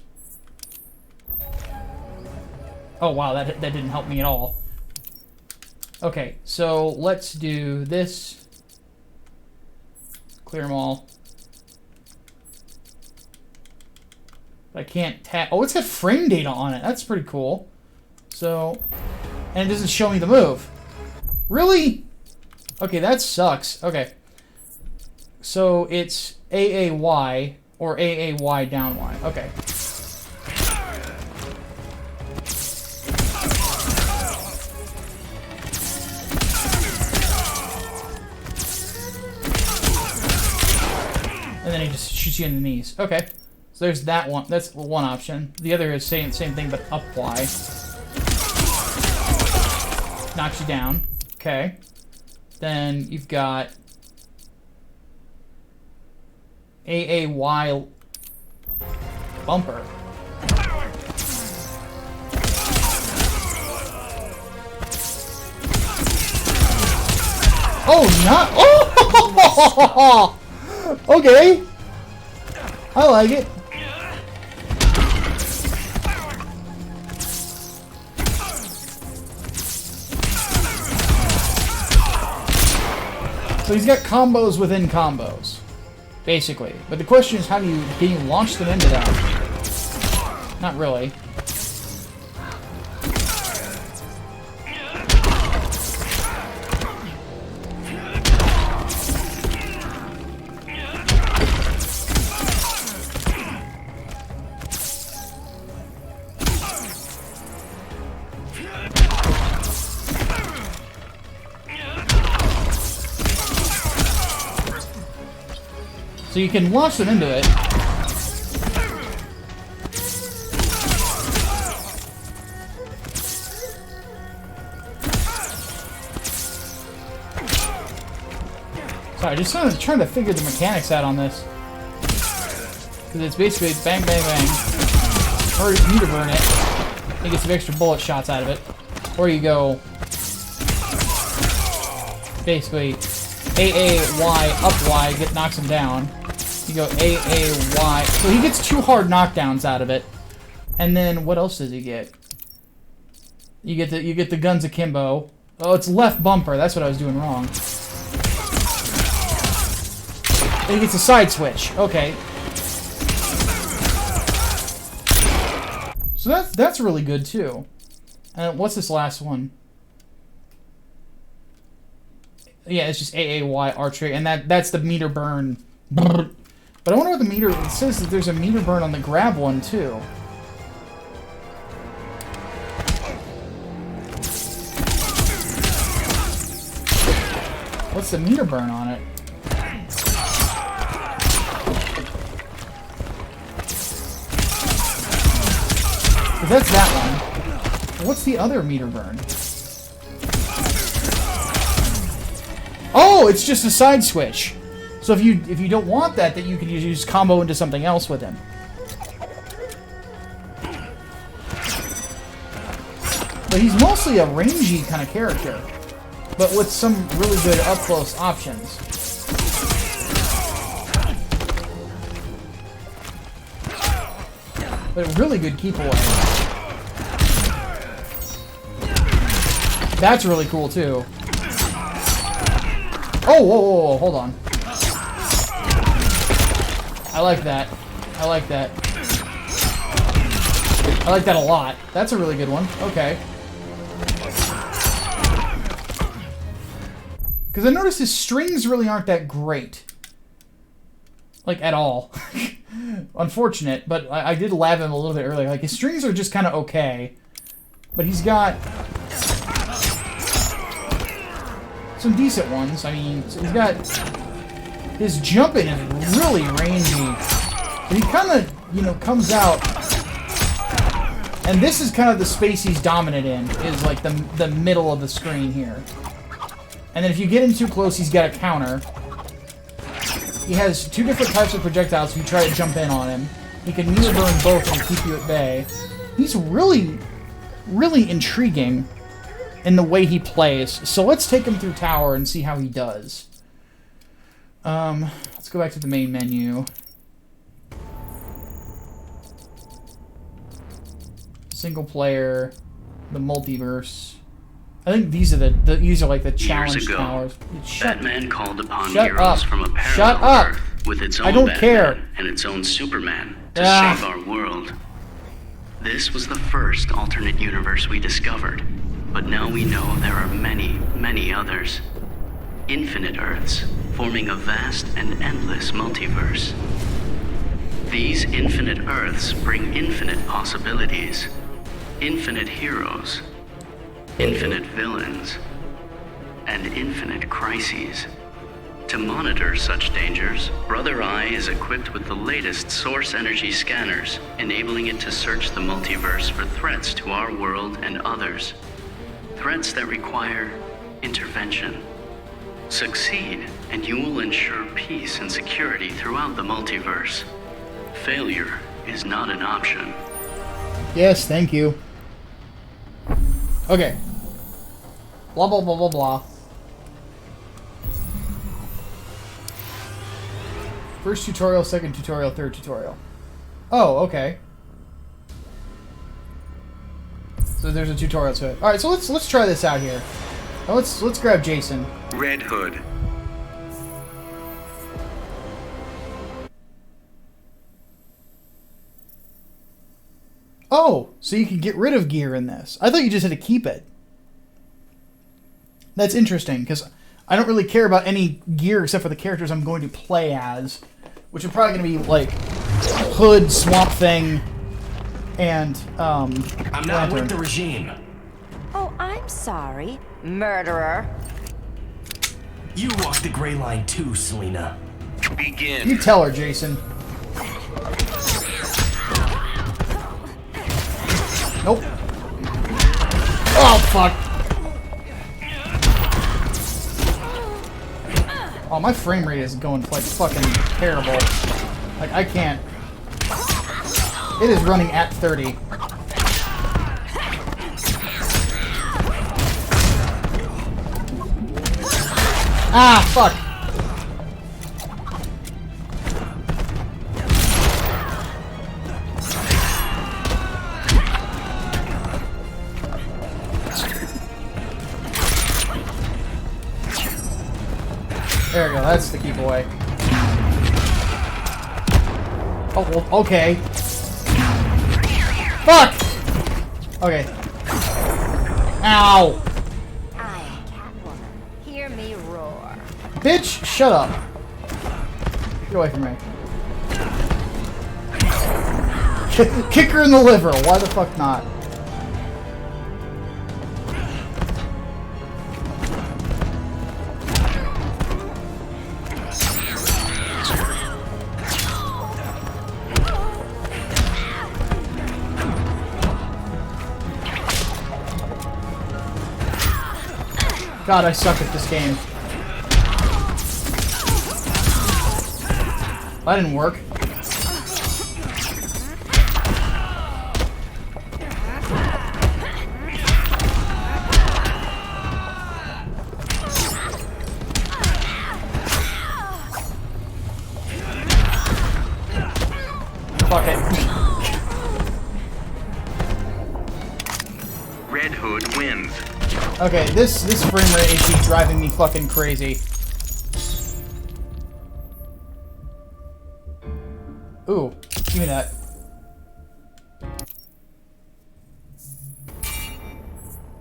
Oh wow, that didn't help me at all. Okay, so let's do this. Clear them all. I can't tag. Oh, it's got frame data on it. That's pretty cool. So, and it doesn't show me the move. Really? Okay, that sucks. Okay. So it's AAY or AAY down Y. Okay. And then he just shoots you in the knees. Okay. So So there's that one. That's one option. The other is same thing, but up Y. Knocks you down. Okay. Then you've got AAY bumper. Oh, not. Oh! Okay. I like it. So he's got combos within combos, basically. But the question is, can you launch them into that? Not really. So you can launch them into it. Sorry, just kind of trying to figure the mechanics out on this. Because it's basically bang, bang, bang. Or you meter burn it. You get some extra bullet shots out of it. Or you go... basically... AAY, up Y, knocks him down. You go AAY. So he gets 2 hard knockdowns out of it. And then what else does he get? You get the guns akimbo. Oh, it's left bumper. That's what I was doing wrong. Then he gets a side switch. Okay. So that's really good too. And what's this last one? Yeah, it's just AAY archery, and that's the meter burn. But I wonder what the meter... It says that there's a meter burn on the grab one, too. What's the meter burn on it? That's that one. What's the other meter burn? Oh, it's just a side switch. So if you don't want that, then you can use combo into something else with him. But he's mostly a rangy kind of character, but with some really good up close options. But really good keep away. That's really cool too. Oh, whoa, whoa, whoa, hold on. I like that. I like that. I like that a lot. That's a really good one. Okay. Because I noticed his strings really aren't that great. Like, at all. Unfortunate, but I did lab him a little bit earlier. Like, his strings are just kind of okay. But he's got... some decent ones. I mean, he's got... his jumping is really rangy. But he kind of, you know, comes out... and this is kind of the space he's dominant in, is like the middle of the screen here. And then if you get him too close, he's got a counter. He has 2 different types of projectiles if you try to jump in on him. He can meter burn both and keep you at bay. He's really, really intriguing in the way he plays. So let's take him through tower and see how he does. Let's go back to the main menu. Single player, the multiverse. I think these are these are like the challenge towers. Batman called upon Shut heroes up. from a Shut parallel up. Earth with its own I don't Batman care. and its own Superman to save our world. This was the first alternate universe we discovered, but now we know there are many, many others. Infinite Earths, forming a vast and endless multiverse. These infinite Earths bring infinite possibilities, infinite heroes, infinite villains, and infinite crises. To monitor such dangers, Brother Eye is equipped with the latest source energy scanners, enabling it to search the multiverse for threats to our world and others. Threats that require intervention. Succeed, and you will ensure peace and security throughout the multiverse. Failure is not an option. Yes, thank you. Okay. Blah, blah, blah, blah, blah. First tutorial, second tutorial, third tutorial. Oh, okay. So there's a tutorial to it. All right, so let's try this out here. Now let's grab Jason. Red Hood. Oh, so you can get rid of gear in this. I thought you just had to keep it. That's interesting, because I don't really care about any gear except for the characters I'm going to play as, which are probably going to be, like, Hood, Swamp Thing, and, I'm not Lantern. with the regime. Oh, I'm sorry, murderer. You walk the gray line too, Selena. Begin. You tell her, Jason. Nope. Oh, fuck. Oh, my frame rate is going, like, fucking terrible. Like, I can't. It is running at 30. Ah, fuck. There we go, that's the keep away. Oh, well, okay. Fuck! Okay. Ow! I am Catwoman. Hear me roar. Bitch, shut up. Get away from me. Kick her in the liver. Why the fuck not? God, I suck at this game. That didn't work. Fuck it. Red Hood wins. Okay, this frame rate issue is driving me fucking crazy. Ooh, give me that.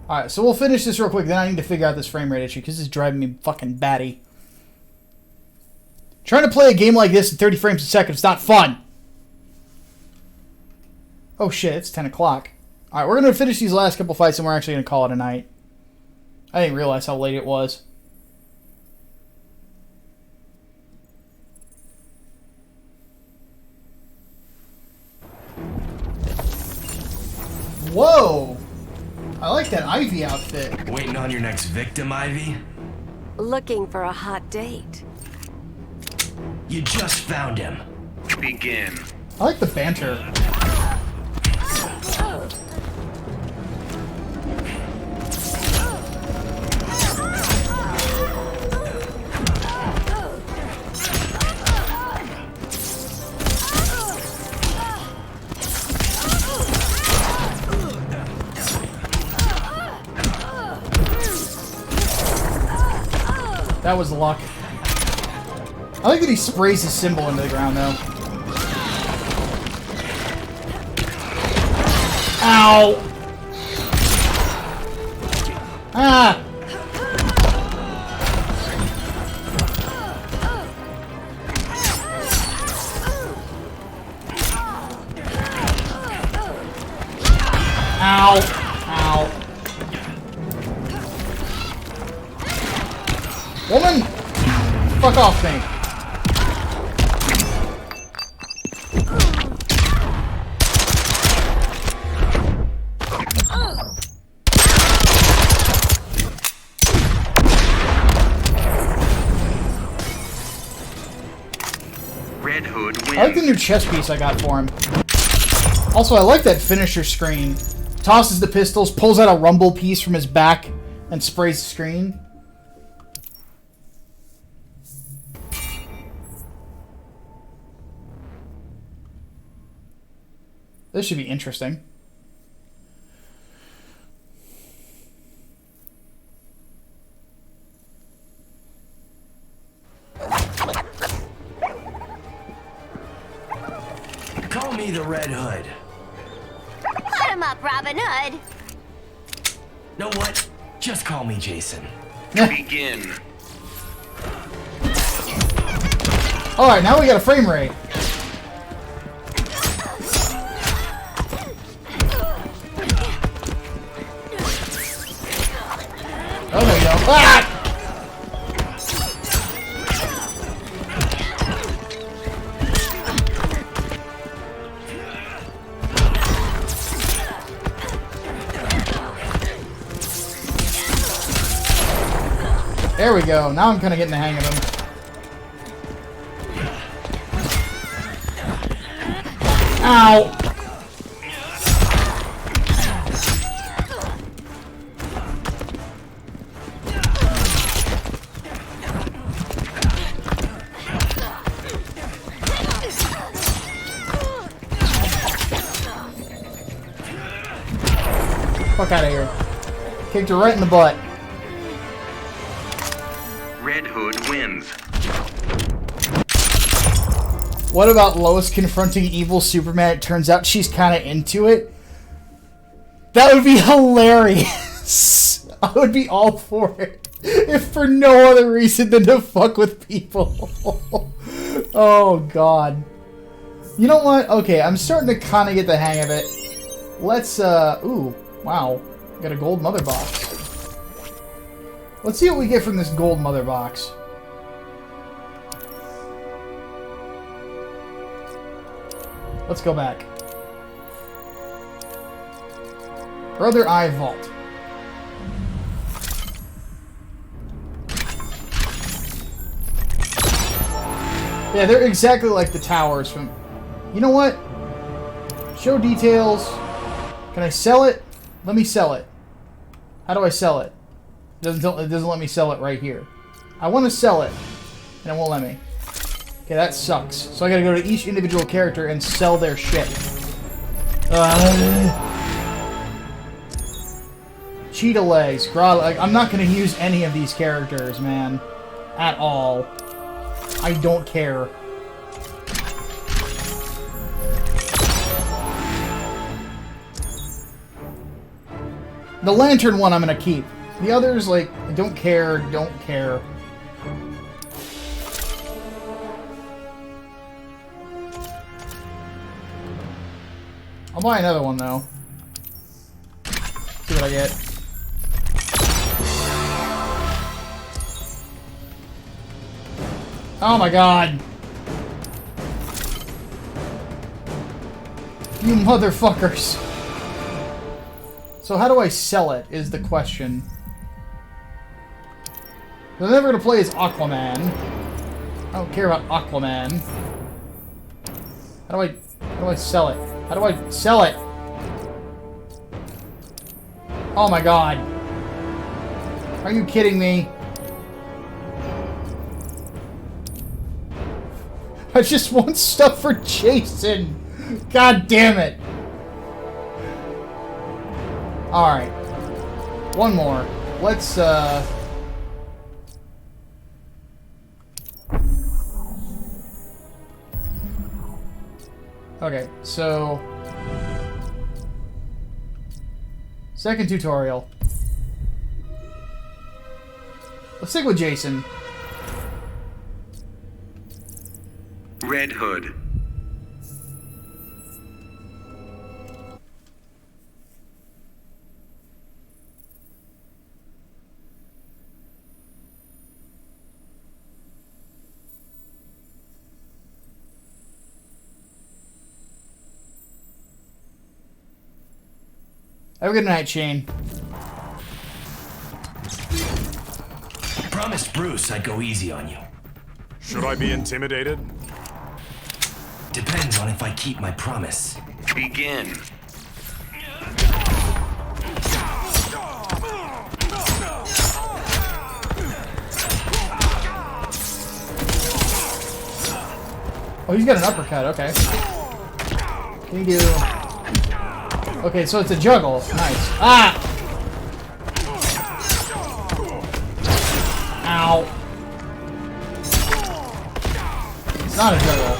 Alright, so we'll finish this real quick, then I need to figure out this frame rate issue, because this is driving me fucking batty. Trying to play a game like this in 30 frames a second is not fun! Oh shit, it's 10 o'clock. Alright, we're going to finish these last couple fights, and we're actually going to call it a night. I didn't realize how late it was. Whoa! I like that Ivy outfit. Waiting on your next victim, Ivy? Looking for a hot date. You just found him. Begin. I like the banter. That was luck. I like that he sprays his symbol into the ground, though. Ow! Ah! Ow! Ow! Woman! Fuck Fuck off me. Red Hood wins. I like the new chest piece I got for him. Also, I like that finisher screen. Tosses the pistols, pulls out a rumble piece from his back, and sprays the screen. This should be interesting. Call me the Red Hood. Put him up, Robin Hood. Know what? Just call me Jason. Begin. Alright, now we got a frame rate. Oh, there you go. Ah! There we go. Now I'm kind of getting the hang of him. Ow! Fuck out of here. Kicked her right in the butt. Red Hood wins. What about Lois confronting evil Superman? It turns out she's kind of into it. That would be hilarious. I would be all for it. If for no other reason than to fuck with people. Oh, God. You know what? Okay, I'm starting to kind of get the hang of it. Let's, ooh, wow. Got a gold mother box. Let's see what we get from this gold mother box. Let's go back. Brother Eye Vault. Yeah, they're exactly like the towers from... You know what? Show details. Can I sell it? Let me sell it. How do I sell it? It doesn't let me sell it right here. I want to sell it, and it won't let me. Okay, that sucks. So I gotta go to each individual character and sell their shit. Cheetah legs, I'm not gonna use any of these characters, man. At all. I don't care. The lantern one I'm gonna keep. The others, like, I don't care, don't care. I'll buy another one, though. See what I get. Oh my god! You motherfuckers! So how do I sell it, is the question. I'm never gonna play as Aquaman. I don't care about Aquaman. How do I sell it? How do I sell it? Oh my god. Are you kidding me? I just want stuff for Jason. God damn it. Alright. One more. Let's, Okay, so... Second tutorial. Let's stick with Jason. Red Hood. Have a good night, Shane. I promised Bruce I'd go easy on you. Should I be intimidated? Depends on if I keep my promise. Begin. Oh, he's got an uppercut, okay. Can you do... Okay, so it's a juggle. Nice. Ah! Ow. It's not a juggle.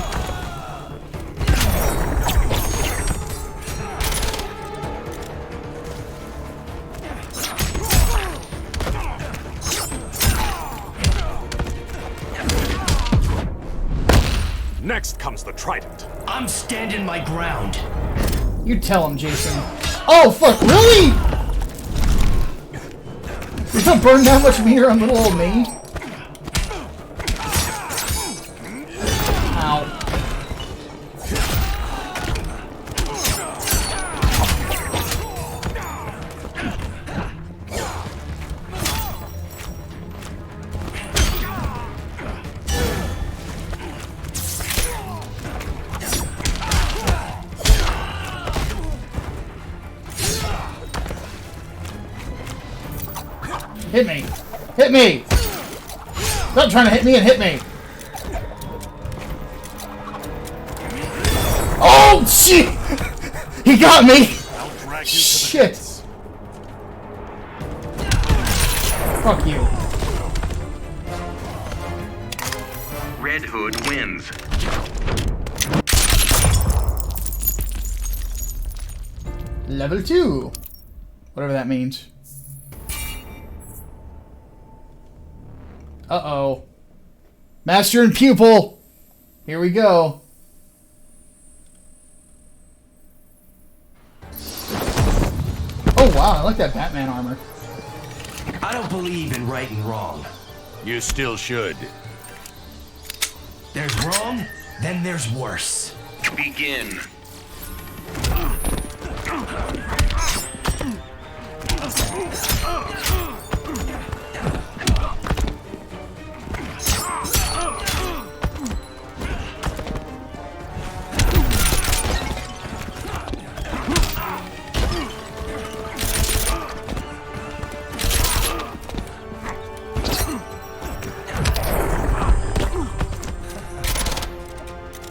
Next comes the trident. I'm standing my ground. You tell him, Jason. Oh, fuck, really? You're gonna burn that much meter on little old me? Ow. Hit me! Hit me! Stop trying to hit me and hit me! Oh, shit! He got me! Shit! Fuck you. Red Hood wins. Level 2. Whatever that means. Uh-oh. Master and pupil! Here we go. Oh wow, I like that Batman armor. I don't believe in right and wrong. You still should. There's wrong, then there's worse. Begin.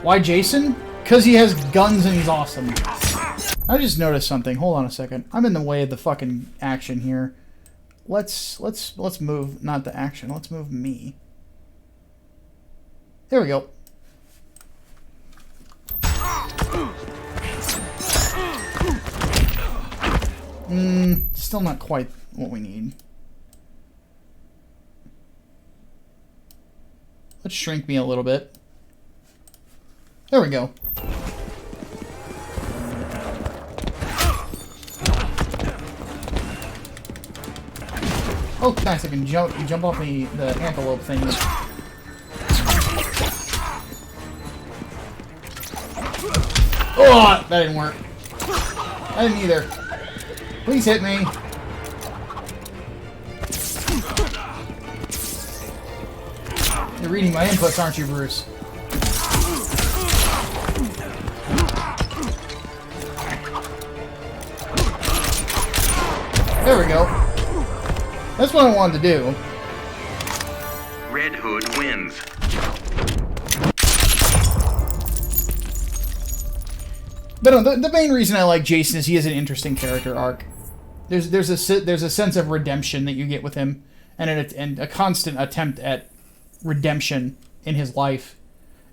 Why Jason? Because he has guns and he's awesome. I just noticed something. Hold on a second. I'm in the way of the fucking action here. Let's move, not the action. Let's move me. There we go. Still not quite what we need. Let's shrink me a little bit. There we go. Oh, nice! I can jump off the antelope thing. Oh, that didn't work. I didn't either. Please hit me. You're reading my inputs, aren't you, Bruce? There we go. That's what I wanted to do. Red Hood wins. But no, the main reason I like Jason is he has an interesting character arc. There's a sense of redemption that you get with him, and a constant attempt at redemption in his life.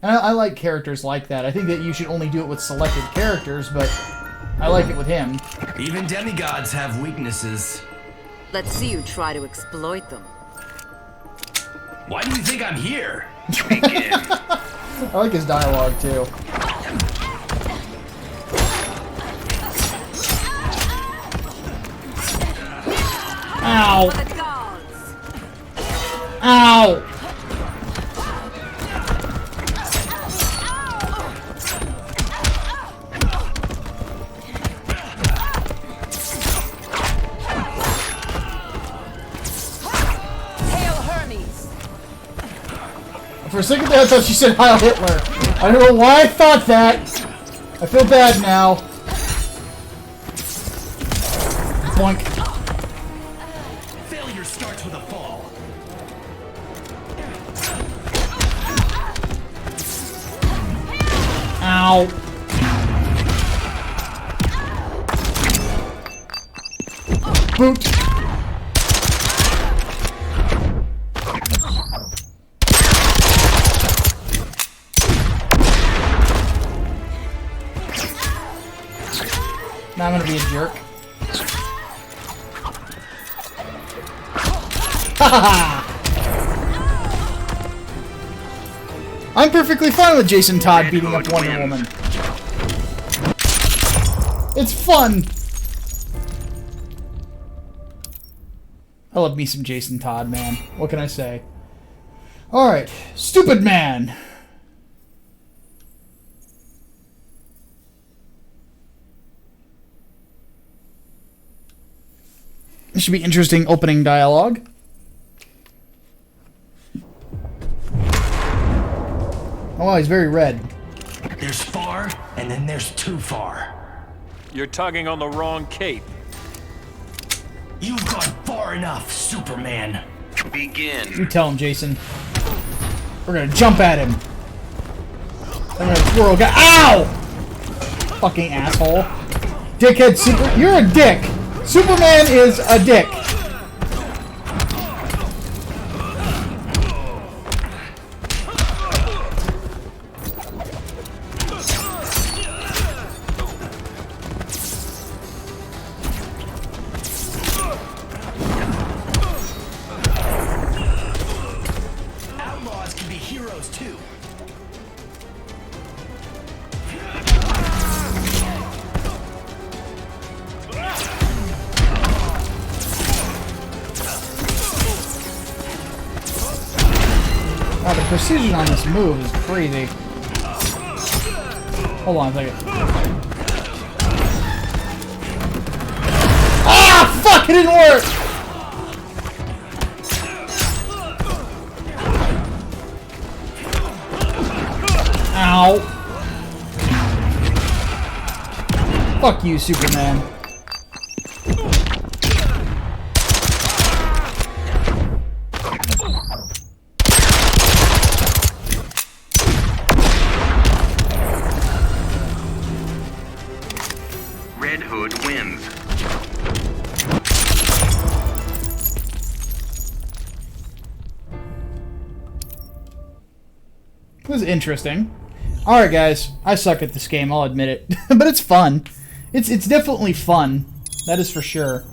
And I like characters like that. I think that you should only do it with selected characters, but I like it with him. Even demigods have weaknesses. Let's see you try to exploit them. Why do you think I'm here? I like his dialogue too. Ow! Ow! For a second there, I thought she said Heil Hitler. I don't know why I thought that. I feel bad now. Boink. Failure starts with a fall. Ow. Boot. Now I'm gonna be a jerk. I'm perfectly fine with Jason Todd beating up Wonder Woman. It's fun. I love me some Jason Todd, man. What can I say? Alright, Stupid Man. This should be interesting opening dialogue. Oh, wow, he's very red. There's far, and then there's too far. You're tugging on the wrong cape. You've gone far enough, Superman. Begin. You tell him, Jason. We're gonna jump at him. I'm gonna throw a guy. Ow! Fucking asshole. Dickhead Super. You're a dick. Superman is a dick. Outlaws can be heroes too. Wow, the precision on this move is crazy. Hold on a second. Ah, fuck! It didn't work! Ow. Fuck you, Superman. Red Hood wins. It was interesting. Alright guys, I suck at this game, I'll admit it. But it's fun. It's definitely fun. That is for sure.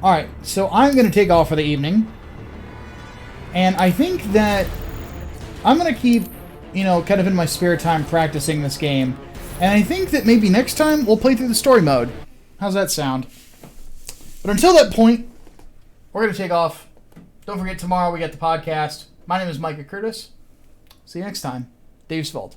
Alright, so I'm going to take off for the evening. And I think that I'm going to keep, you know, kind of in my spare time practicing this game. And I think that maybe next time we'll play through the story mode. How's that sound? But until that point, we're going to take off. Don't forget, tomorrow we got the podcast. My name is Micah Curtis. See you next time. Dave's Vault.